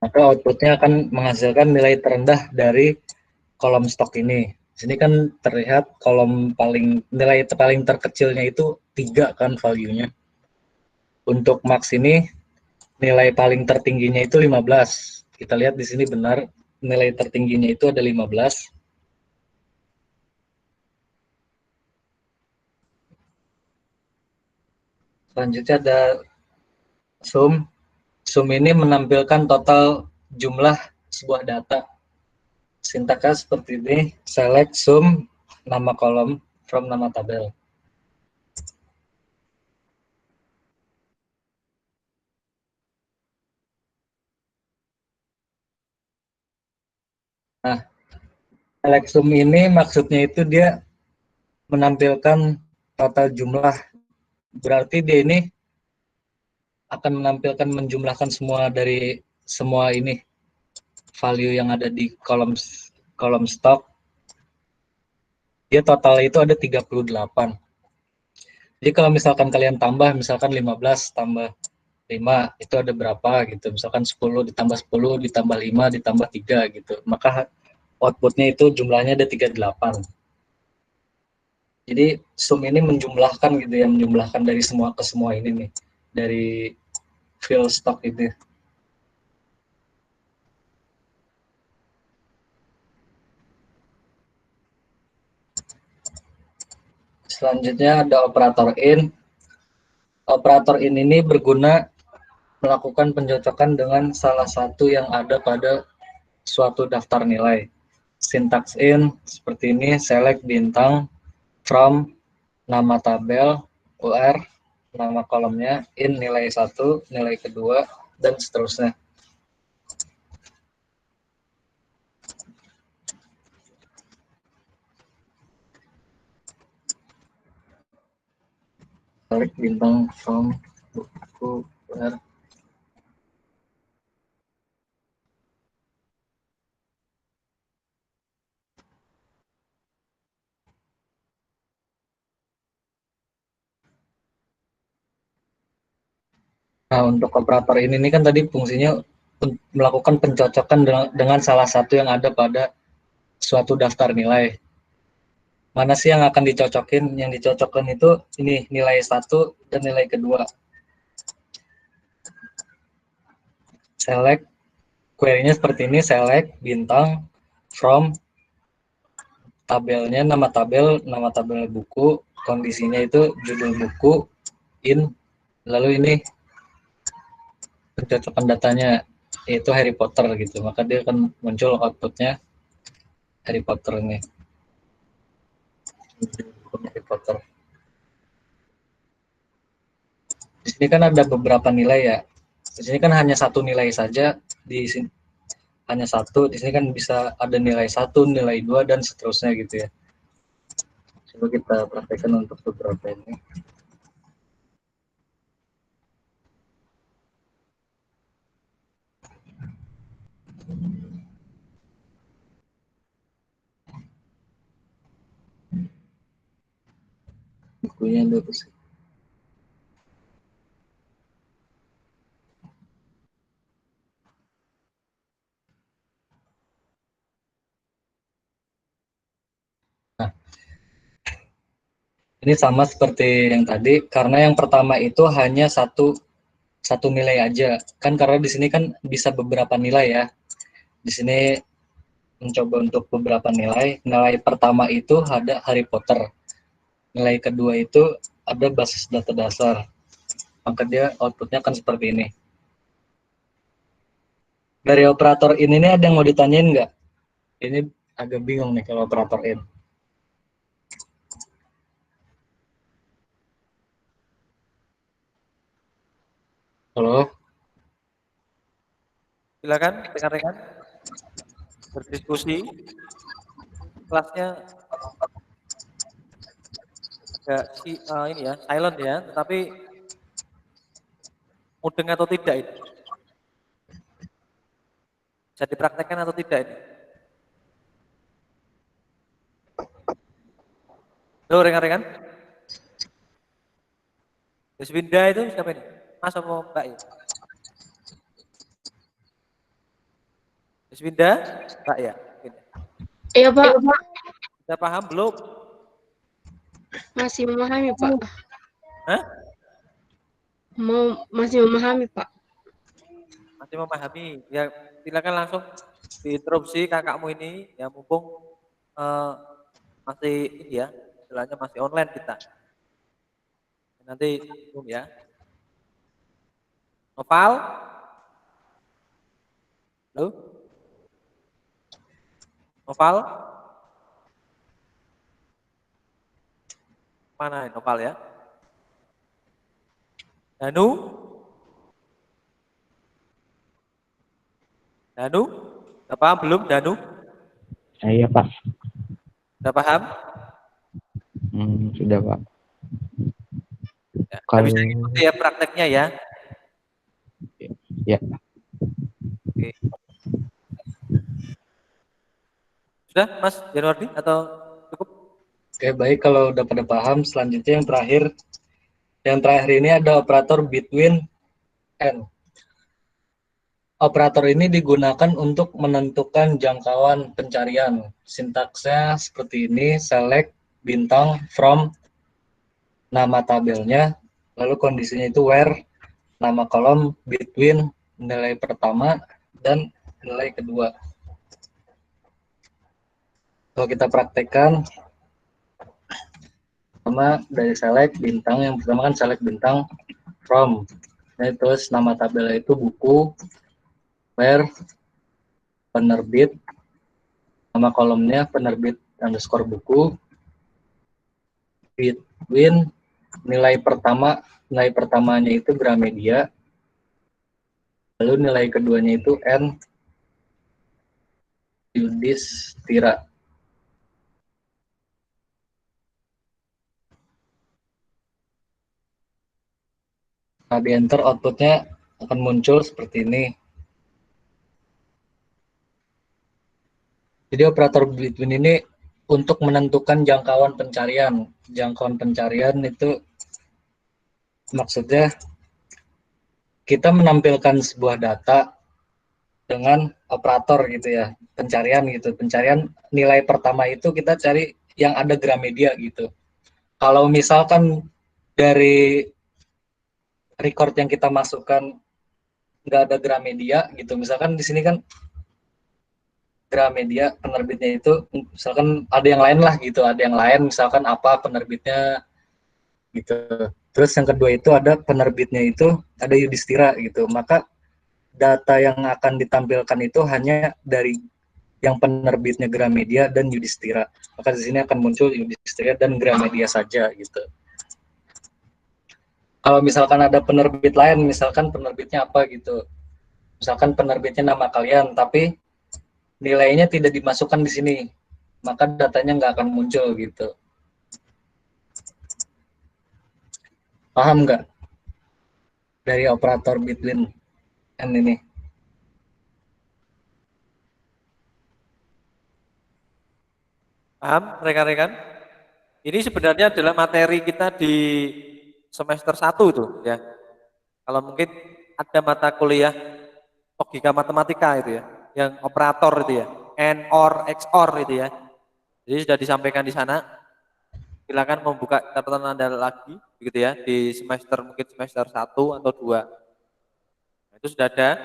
Maka outputnya akan menghasilkan nilai terendah dari kolom stok ini. Di sini kan terlihat kolom nilai paling terkecilnya itu 3 kan value-nya. Untuk max ini nilai paling tertingginya itu 15. Kita lihat di sini benar, nilai tertingginya itu ada 15. Selanjutnya ada sum. Sum ini menampilkan total jumlah sebuah data. Sintaksnya seperti ini, select sum, nama kolom, from nama tabel. Nah, select sum ini maksudnya itu dia menampilkan total jumlah. Berarti dia ini akan menampilkan menjumlahkan semua dari semua ini value yang ada di kolom stok. Dia total itu ada 38. Jadi kalau misalkan kalian tambah, misalkan 15 tambah 5, itu ada berapa gitu. Misalkan 10 ditambah 10, ditambah 5, ditambah 3 gitu. Maka outputnya itu jumlahnya ada 38. Jadi sum ini menjumlahkan gitu ya, menjumlahkan dari semua ke semua ini nih. Dari fill stock itu. Selanjutnya ada operator in. Operator in ini berguna melakukan pencocokan dengan salah satu yang ada pada suatu daftar nilai. Syntax in seperti ini, select bintang, from, nama tabel, UR, nama kolomnya, in nilai 1, nilai kedua, dan seterusnya. Select bintang, from, buku, UR. Nah, untuk operator ini kan tadi fungsinya melakukan pencocokan dengan salah satu yang ada pada suatu daftar nilai. Mana sih yang akan dicocokin? Yang dicocokkan itu ini nilai 1 dan nilai kedua. Select, query-nya seperti ini, select bintang, from, tabelnya nama tabel buku, kondisinya itu judul buku, in, lalu ini pencocokan datanya yaitu Harry Potter gitu, maka dia akan muncul outputnya Harry Potter ini. Harry Potter. Di sini kan ada beberapa nilai ya. Di sini kan hanya satu nilai saja, di sini hanya satu, di sini kan bisa ada nilai 1, nilai 2, dan seterusnya gitu ya. Coba kita praktekkan untuk beberapa ini. Bukunya ada di sini. Nah, ini sama seperti yang tadi, karena yang pertama itu hanya satu nilai aja. Kan karena di sini kan bisa beberapa nilai ya. Di sini mencoba untuk beberapa nilai. Nilai pertama itu ada Harry Potter. Nilai kedua itu ada basis data dasar. Maka dia outputnya akan seperti ini. Dari operator in ini ada yang mau ditanyain nggak? Ini agak bingung nih kalau operator in. Halo? Silakan rekan-rekan berdiskusi. Kelasnya agak ini ya, silent ya, tetapi mudeng atau tidak ini? Bisa dipraktekkan atau tidak ini? Halo rekan-rekan. Deswinda itu siapa ini? Mas atau Mbak ya? Deswinda, Mbak ya? Iya Pak, Sudah paham belum? masih memahami Pak. Hah? Masih memahami Pak. masih memahami. Ya, silakan langsung diinterupsi kakakmu ini, ya mumpung eh, masih ini ya, istilahnya masih online kita. Nanti ya. Noval, halo, Noval, mana Noval ya? Danu, Danu, udah paham belum Danu? Iya, Pak. Udah paham? Sudah, Pak. Ya, udah Kalau bisa ikuti ya prakteknya ya. ya, Oke. Sudah Mas Januardi atau cukup? Oke, baik, kalau udah pada paham, selanjutnya yang terakhir. Yang terakhir ini ada operator between and. Operator ini digunakan untuk menentukan jangkauan pencarian. Sintaksnya seperti ini, select, bintang, from, nama tabelnya, lalu kondisinya itu where, nama kolom, between, nilai pertama, dan nilai kedua. Kalau kita praktekkan, pertama dari select, bintang, yang pertama kan select bintang, from. Nah, terus nama tabelnya itu buku, where, penerbit, nama kolomnya penerbit underscore buku, between, nilai pertamanya itu Gramedia, lalu nilai keduanya itu N Yudhistira. Nah, di enter outputnya akan muncul seperti ini. Jadi operator between ini untuk menentukan jangkauan pencarian. Jangkauan pencarian itu maksudnya kita menampilkan sebuah data dengan operator gitu ya, pencarian gitu. Pencarian nilai pertama itu kita cari yang ada Gramedia gitu. Kalau misalkan dari record yang kita masukkan nggak ada Gramedia gitu, misalkan di sini kan Gramedia penerbitnya itu misalkan ada yang lain lah gitu, ada yang lain misalkan apa penerbitnya gitu. Terus yang kedua itu ada penerbitnya itu ada Yudhistira gitu, maka data yang akan ditampilkan itu hanya dari yang penerbitnya Gramedia dan Yudhistira. Maka di sini akan muncul Yudhistira dan Gramedia saja gitu. Kalau misalkan ada penerbit lain, misalkan penerbitnya apa gitu, misalkan penerbitnya nama kalian, tapi nilainya tidak dimasukkan di sini, maka datanya nggak akan muncul gitu. Paham nggak dari operator between and ini? Paham rekan-rekan? Ini sebenarnya adalah materi kita di semester 1 itu ya. Kalau mungkin ada mata kuliah logika matematika itu ya, yang operator itu ya, and or XOR itu ya. Jadi sudah disampaikan di sana. Silakan membuka catatan Anda lagi begitu ya di semester mungkin semester 1 atau 2. Nah, itu sudah ada.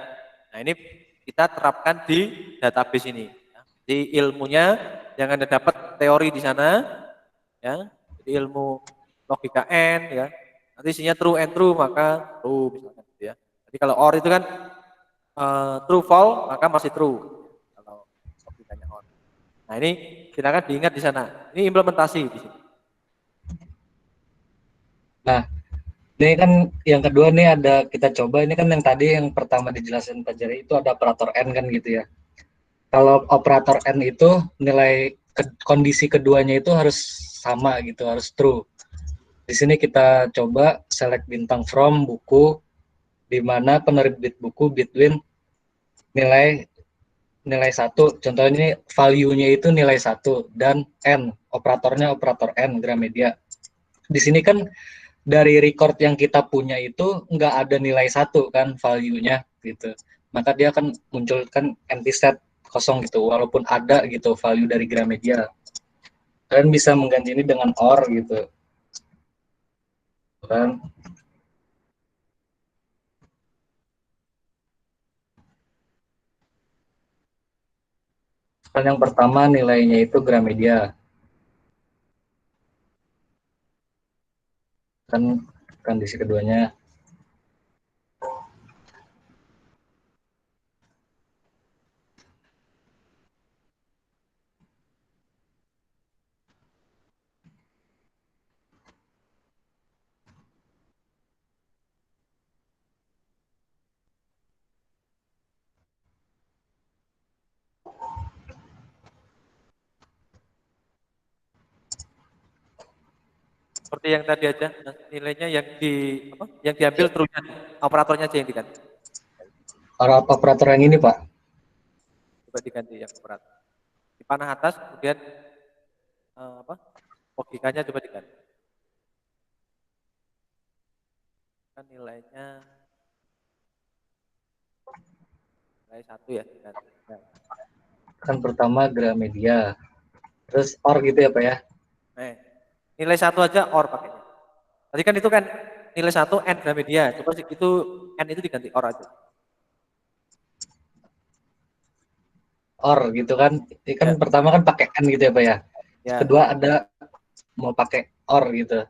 Nah, ini kita terapkan di database ini. Jadi ilmunya yang Anda dapat teori di sana ya. Jadi ilmu logika AND ya. Nanti isinya true and true maka true misalkan gitu ya. Jadi kalau OR itu kan true false maka masih true kalau logikanya OR. Nah, ini silakan diingat di sana. Ini implementasi di sini. Nah, ini kan yang kedua nih ada kita coba, ini kan yang tadi yang pertama dijelasin Pak Jari itu ada operator N kan gitu ya. Kalau operator N itu nilai kondisi keduanya itu harus sama gitu, harus true. Di sini kita coba select bintang from buku, di mana penerbit buku between nilai 1, contohnya ini value-nya itu nilai 1 dan N, operatornya operator N Gramedia. Di sini kan dari record yang kita punya itu nggak ada nilai 1 kan value-nya gitu. Maka dia akan munculkan empty set kosong gitu, walaupun ada gitu value dari Gramedia. Kalian bisa mengganti ini dengan OR gitu. Kan? Kan yang pertama nilainya itu Gramedia. Kan kondisi keduanya. Seperti yang tadi aja, nilainya yang yang diambil true-nya, operatornya aja yang diganti. Apa peraturan ini, Pak? Coba diganti yang operator. Di panah atas, kemudian logikanya coba diganti. Kan nilai 1 ya, diganti. Nah, Kan pertama Gramedia. Terus OR gitu ya, Pak ya? Nilai 1 aja OR pakainya. Tadi kan itu kan nilai 1 N Gramedia. Coba itu N itu diganti OR aja. OR gitu kan. Ini kan Ya. pertama kan pakai N gitu ya, Pak ya? Ya. Kedua ada mau pakai OR gitu.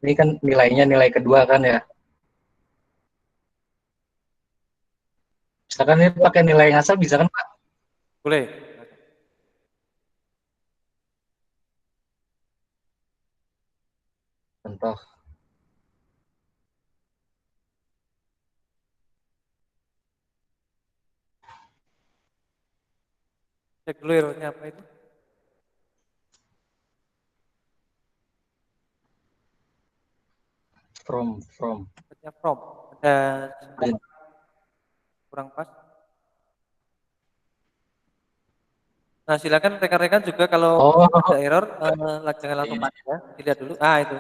Ini kan nilainya nilai kedua kan ya? Misalkan ini pakai nilai yang asal bisa kan, Pak? Boleh. Contoh. Cek dulu errornya apa itu. From. From. Ada kurang pas. Nah, silakan rekan-rekan juga kalau Oh, ada error, jangan langsung ini. panik ya. Dilihat dulu. Ah, itu.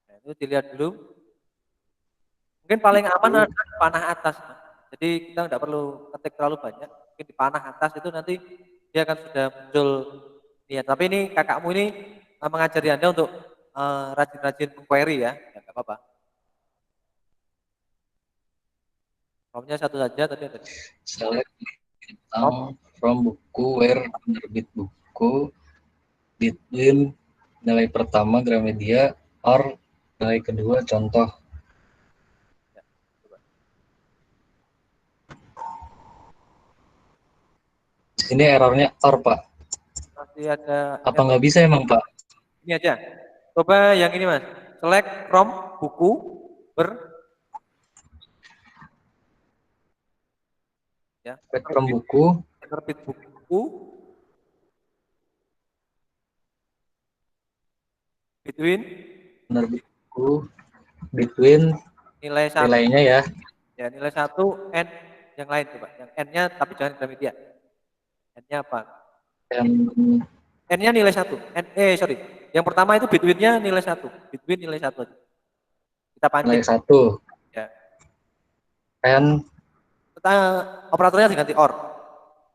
Nah, itu dilihat dulu. Mungkin paling aman adalah panah atas. Jadi kita nggak perlu ketik terlalu banyak. Mungkin di panah atas itu nanti dia akan sudah muncul niat. Tapi ini kakakmu ini mengajari Anda untuk rajin-rajin query ya. Ya nggak apa-apa. Promnya satu saja tadi ada. Select from buku, where penerbit buku, between nilai pertama Gramedia, or nilai kedua contoh. Ya, coba. Ini errornya or, Pak. Masih ada Apa nggak bisa emang, Pak? ini aja. Coba yang ini Mas. Select from buku ber ya, Select from buku, penerbit buku between penerbit buku, between nilai 1 nilainya ya. ya nilai 1 N yang lain coba. Yang N-nya tapi jangan Gramedia. N-nya apa? Dan N-nya nilai 1. Sorry. Yang pertama itu between-nya nilai 1. Between nilai 1 aja. Kita pancing. nilai 1. Ya. And Kita operatornya diganti OR.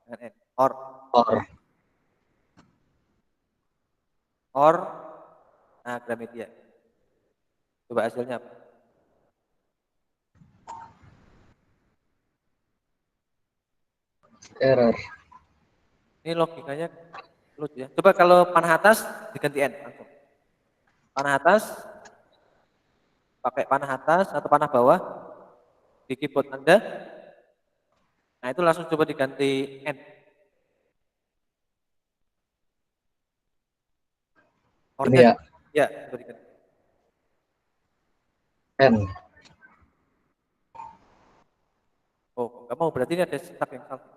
Dengan N. OR. or. OR. Nah, Gramedia. Coba hasilnya apa? Error. Ini logikanya lucu ya. Coba kalau panah atas diganti N langsung. Panah atas pakai panah atas atau panah bawah di keyboard Anda. Nah, itu langsung coba diganti N. Ini Ornya ya, ya, coba diganti. N. Oh, enggak mau berarti ini ada step yang salah.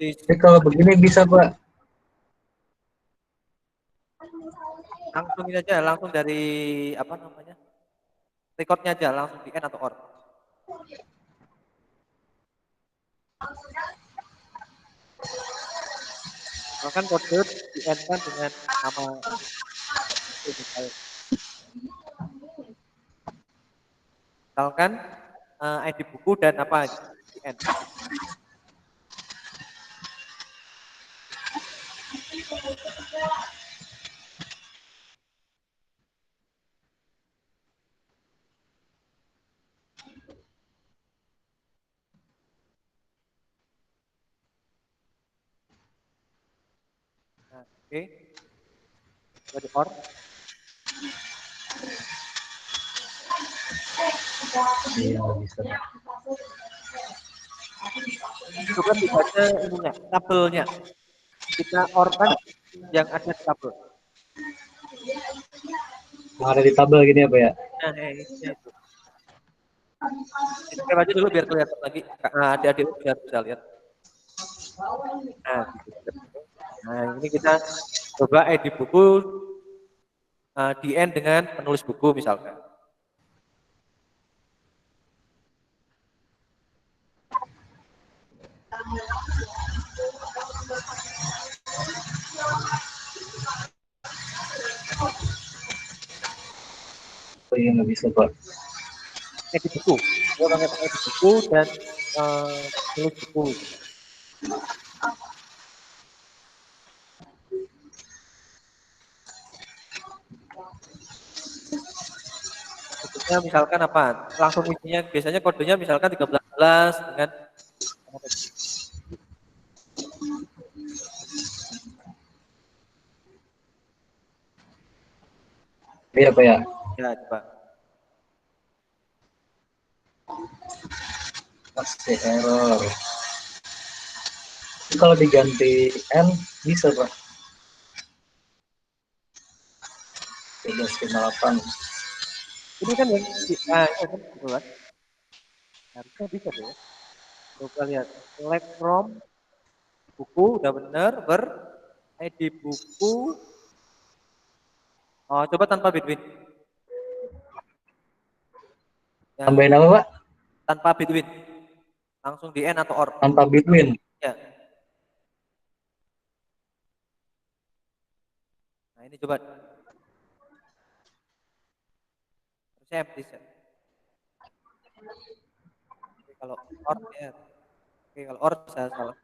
Ini kalau begini bisa, Pak. Langsung ini aja, langsung dari apa namanya? Recordnya aja langsung di N atau OR. Kan kode di N kan dengan nama misalkan ID buku dan apa di N. Oke. Coba di or. Iya, nggak bisa. Coba dibaca ininya, tabelnya. Kita or kan yang ada di tabel. Yang ada di tabel gini apa ya? Nah, ini itu. Kita baca dulu biar kelihatan lagi. Nah, adik-adik bisa lihat. Nah, gitu. Nah, ini kita coba edit buku di end dengan penulis buku misalkan. Oh iya, nggak bisa, Pak. Edit buku. Orang edit buku dan penulis buku. Bentuknya misalkan apa? Langsung isinya biasanya kodenya misalkan 13 dengan Iya, Pak ya. ya coba. Pasti error. Kalau diganti N bisa, Pak. 13,8. Ini kan yang ya kan gitu kan. Harusnya bisa deh ya. Coba lihat. Select from buku udah bener edit buku. Oh, coba tanpa between. Ya, Tambahin apa, Pak? tanpa between. Langsung di end atau or. Tanpa between. Ya. Nah, ini coba. Harusnya empty set. Oke, kalau or ya. Oke, kalau or bisa salah.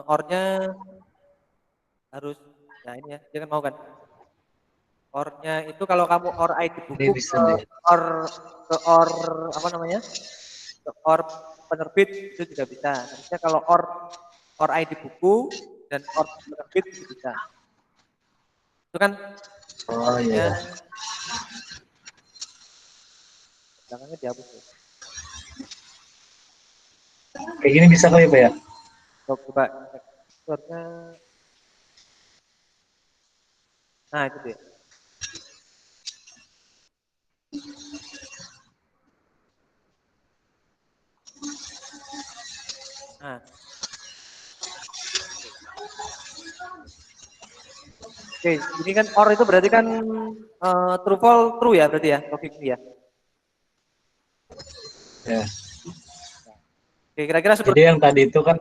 Or-nya harus ya ini ya, jangan mau kan. Or-nya itu kalau kamu or ID buku Ini bisa deh. or apa namanya? Ke or penerbit itu juga bisa. Harusnya kalau or ID buku dan or penerbit itu bisa. Itu kan Oh or-nya iya. belakangnya dihapus ya. Kayak gini bisa kali, Pak ya? Coba cek or-nya. Nah, itu dia. Nah. Oke, ini kan or itu berarti kan true false true ya berarti ya logiknya ya. Ya. Oke, kira-kira Jadi seperti yang tadi itu kan,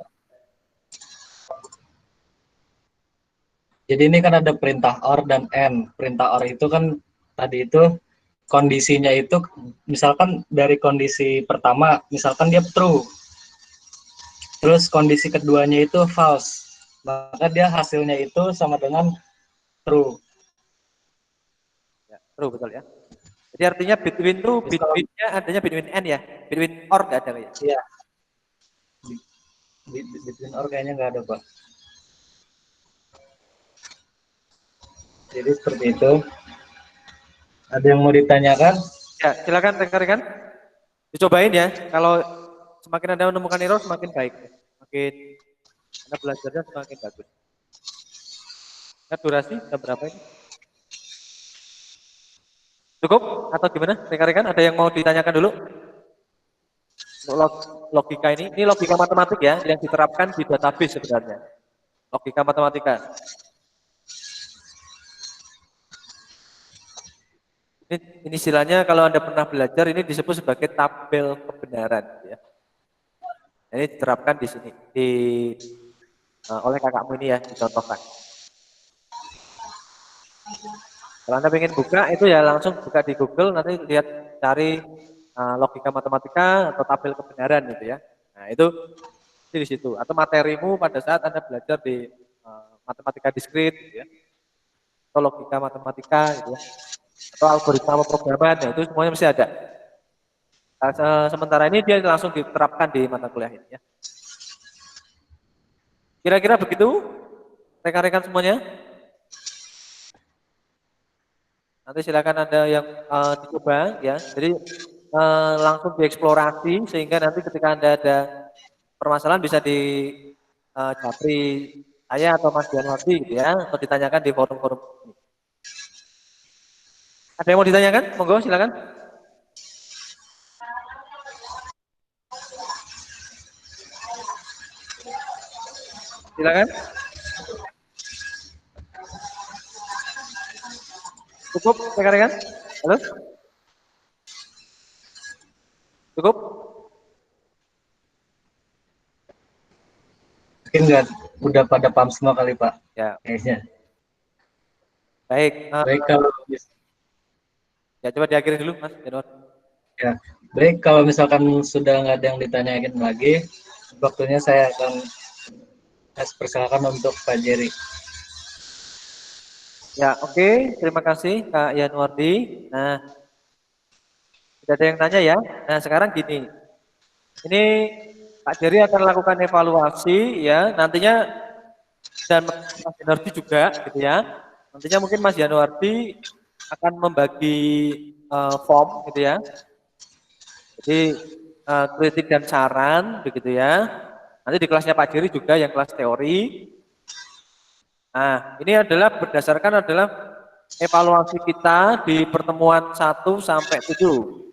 jadi ini kan ada perintah OR dan AND. Perintah OR itu kan tadi itu kondisinya itu misalkan dari kondisi pertama, misalkan dia true. Terus kondisi keduanya itu false. Maka dia hasilnya itu sama dengan true. ya, true betul ya. Jadi artinya between tuh between-nya adanya between n ya. Between or nggak ada ya. Iya. Between OR kayaknya nggak ada, Pak. Jadi seperti itu. Ada yang mau ditanyakan? Ya, silakan rekan-rekan. Dicobain ya. Kalau semakin Anda menemukan error semakin baik. Semakin Anda belajarnya semakin bagus. Nah, durasi jam berapa ini? Cukup atau gimana? Rekan-rekan ada yang mau ditanyakan dulu? Untuk logika ini logika matematik ya yang diterapkan di database sebenarnya. Logika matematika. Ini istilahnya kalau Anda pernah belajar ini disebut sebagai tabel kebenaran ya. Ini diterapkan di sini oleh kakakmu ini ya dicontohkan. Kalau Anda ingin buka itu ya langsung buka di Google nanti lihat cari logika matematika atau tabel kebenaran gitu ya. Nah, itu di situ atau materimu pada saat Anda belajar di matematika diskrit gitu ya. Atau logika matematika gitu ya. Atau algoritma pemrograman ya itu semuanya mesti ada. Nah, sementara ini dia langsung diterapkan di mata kuliah ini ya. Kira-kira begitu rekan-rekan semuanya? Nanti silakan ada yang dicoba ya. Jadi langsung dieksplorasi sehingga nanti ketika Anda ada permasalahan bisa di japri saya atau Mas Dianwardi gitu ya, atau ditanyakan di forum-forum. Ada yang mau ditanyakan? Monggo silakan. Silakan. Cukup rekan-rekan? Halo? Cukup? Mungkin nggak udah pada paham semua kali Pak, Ya. kayaknya. Baik. Baik kalau Ya coba diakhiri dulu Mas Januar. ya, baik kalau misalkan sudah nggak ada yang ditanyain lagi, waktunya saya akan persilakan untuk Pak Jerry. Ya oke. Terima kasih Kak Yanwardi. Nah, tidak ada yang tanya ya. Nah sekarang gini, ini Pak Jerry akan lakukan evaluasi ya, nantinya dan Mas Januardi juga gitu ya. Nantinya mungkin Mas Januardi akan membagi form gitu ya. Jadi kritik dan saran begitu ya. Nanti di kelasnya Pak Jerry juga yang kelas teori. Nah, ini adalah berdasarkan adalah evaluasi kita di pertemuan 1 sampai 7.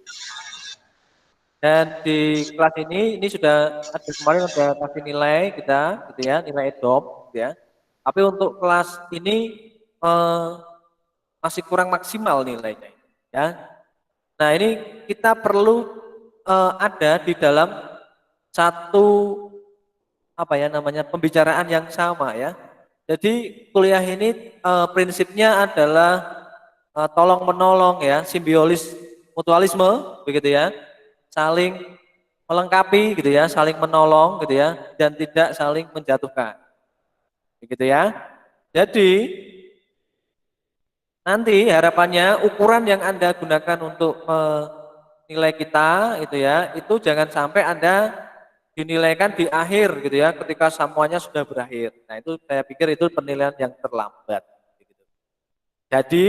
Dan di kelas ini sudah ada kemarin ada kasih nilai kita gitu ya, nilai EDOM gitu ya. Tapi untuk kelas ini masih kurang maksimal nilainya ya. Nah, ini kita perlu ada di dalam satu apa ya namanya pembicaraan yang sama ya. Jadi kuliah ini prinsipnya adalah tolong menolong ya, simbiosis mutualisme begitu ya. Saling melengkapi gitu ya, saling menolong gitu ya, dan tidak saling menjatuhkan. Begitu ya. Jadi nanti harapannya ukuran yang Anda gunakan untuk menilai kita itu ya, itu jangan sampai Anda dinilaikan di akhir gitu ya, ketika semuanya sudah berakhir. Nah, itu saya pikir itu penilaian yang terlambat gitu. Jadi,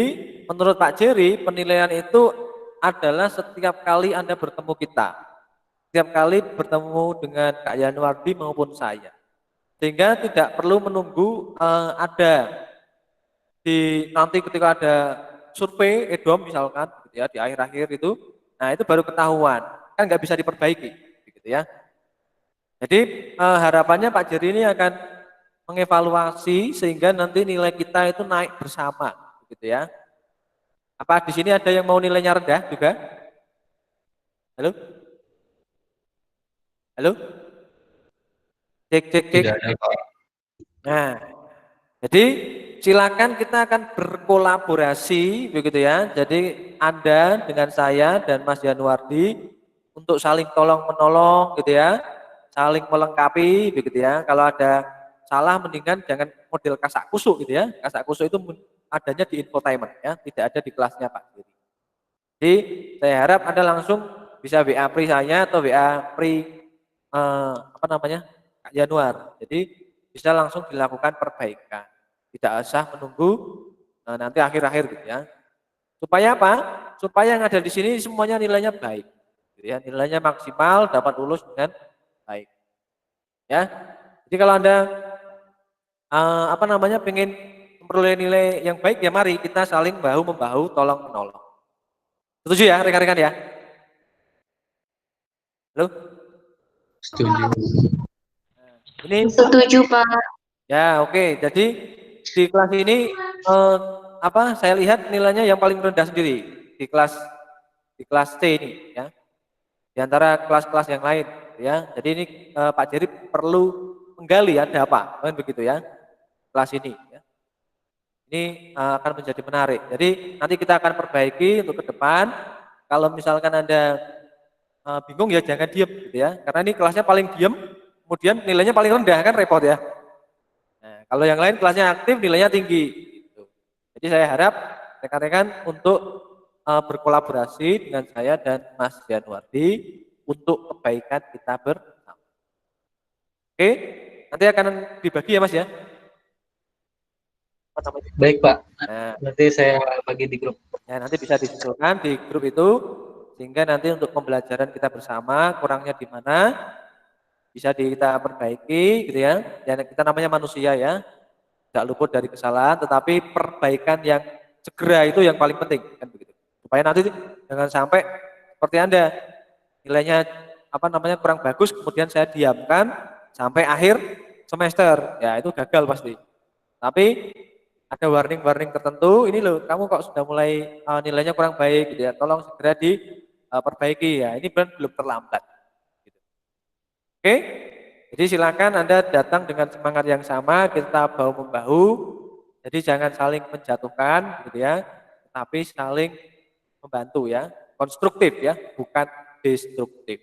menurut Pak Jerry, penilaian itu adalah setiap kali Anda bertemu kita. Setiap kali bertemu dengan Kak Yanwardi maupun saya. Sehingga tidak perlu menunggu ada nanti ketika ada survei EDOM misalkan gitu ya di akhir-akhir itu, nah itu baru ketahuan, kan nggak bisa diperbaiki gitu ya. Jadi harapannya Pak Jerry ini akan mengevaluasi sehingga nanti nilai kita itu naik bersama gitu ya. Apa di sini ada yang mau nilainya rendah juga? Halo? Halo? Cek cek cek. Tidak ada Pak. Nah, jadi silakan kita akan berkolaborasi begitu ya. Jadi Anda dengan saya dan Mas Januardi untuk saling tolong menolong gitu ya. Saling melengkapi begitu ya. Kalau ada salah mendingan jangan model kasak kusuk gitu ya. Kasak kusuk itu adanya di infotainment ya, tidak ada di kelasnya Pak. Jadi saya harap Anda langsung bisa WA Pri saya atau WA Pri apa namanya? Kak Januar. Jadi bisa langsung dilakukan perbaikan. Tidak usah menunggu nanti akhir-akhir gitu ya. Supaya apa? Supaya yang ada di sini semuanya nilainya baik. Gitu ya, nilainya maksimal, dapat lulus dengan baik. Ya. Jadi kalau Anda apa namanya pengen memperoleh nilai yang baik ya mari kita saling bahu membahu, tolong menolong. Setuju ya rekan-rekan ya? Halo? Setuju. Ini Setuju, Pak. ya oke. Jadi di kelas ini apa saya lihat nilainya yang paling rendah sendiri di kelas C ini ya. Di antara kelas-kelas yang lain ya. Jadi ini Pak Jerry perlu menggali ada apa kan begitu ya. Kelas ini ya. Ini akan menjadi menarik. Jadi nanti kita akan perbaiki untuk ke depan. Kalau misalkan Anda bingung ya jangan diem gitu ya. Karena ini kelasnya paling diem, kemudian nilainya paling rendah kan repot ya. Nah, kalau yang lain kelasnya aktif nilainya tinggi. Gitu. Jadi saya harap rekan-rekan untuk berkolaborasi dengan saya dan Mas Januardi untuk kebaikan kita bersama. Oke, Nanti akan dibagi ya Mas ya. Apa namanya? Baik Pak, Nah, nanti saya bagi di grup. ya nanti bisa disusulkan di grup itu sehingga nanti untuk pembelajaran kita bersama kurangnya di mana bisa kita perbaiki gitu ya. Dan kita namanya manusia ya, tidak luput dari kesalahan, tetapi perbaikan yang segera itu yang paling penting kan begitu. Supaya nanti jangan sampai seperti Anda nilainya apa namanya kurang bagus kemudian saya diamkan sampai akhir semester. Ya, itu gagal pasti. Tapi ada warning-warning tertentu, ini loh kamu kok sudah mulai nilainya kurang baik gitu ya. Tolong segera diperbaiki ya. Ini belum terlambat. Gitu. Oke? Jadi silakan Anda datang dengan semangat yang sama, kita bahu-membahu. Jadi jangan saling menjatuhkan gitu ya, tapi saling membantu ya, konstruktif ya, bukan destruktif.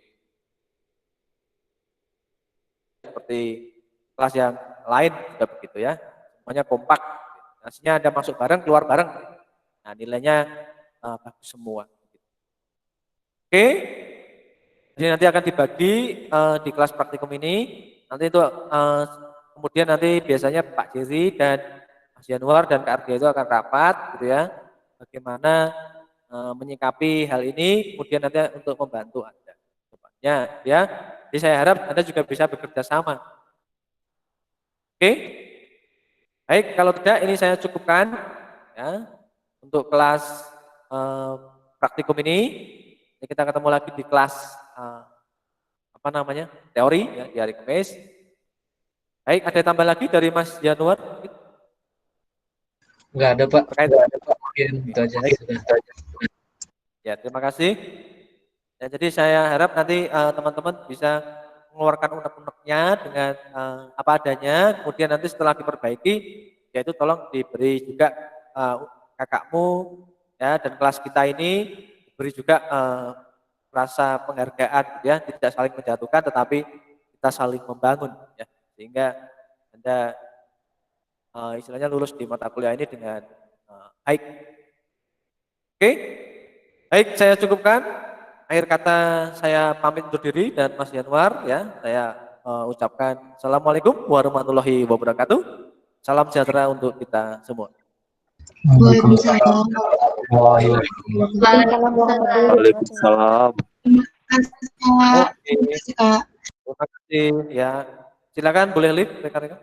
Seperti kelas yang lain sudah begitu ya, semuanya kompak. Hasilnya Anda masuk bareng, keluar bareng. Nah nilainya bagus semua. Oke, jadi nanti akan dibagi di kelas praktikum ini. Nanti itu kemudian nanti biasanya Pak Jerry dan Mas Januar dan Kak Ardia itu akan rapat gitu ya. Bagaimana menyikapi hal ini, kemudian nanti untuk membantu Anda. Ya. Jadi saya harap Anda juga bisa bekerja sama. Oke? Baik, kalau tidak ini saya cukupkan ya untuk kelas praktikum ini. Kita ketemu lagi di kelas apa namanya teori ya di hari Kamis. Baik, ada tambah lagi dari Mas Januar? Enggak ada Pak. Terkait Itu aja. Ya, terima kasih. Ya, jadi saya harap nanti teman-teman bisa mengeluarkan unek-uneknya dengan apa adanya. Kemudian nanti setelah diperbaiki, yaitu tolong diberi juga kakakmu ya dan kelas kita ini beri juga rasa penghargaan ya, tidak saling menjatuhkan tetapi kita saling membangun ya, sehingga Anda istilahnya lulus di mata kuliah ini dengan baik. Oke, baik saya cukupkan. Akhir kata saya pamit undur diri dan Mas Januar ya, saya ucapkan Assalamualaikum warahmatullahi wabarakatuh. Salam sejahtera untuk kita semua. Waalaikumsalam. Waalaikumsalam. Terima kasih, Kak. Oke, terima kasih ya. Silakan boleh live rekan-rekan.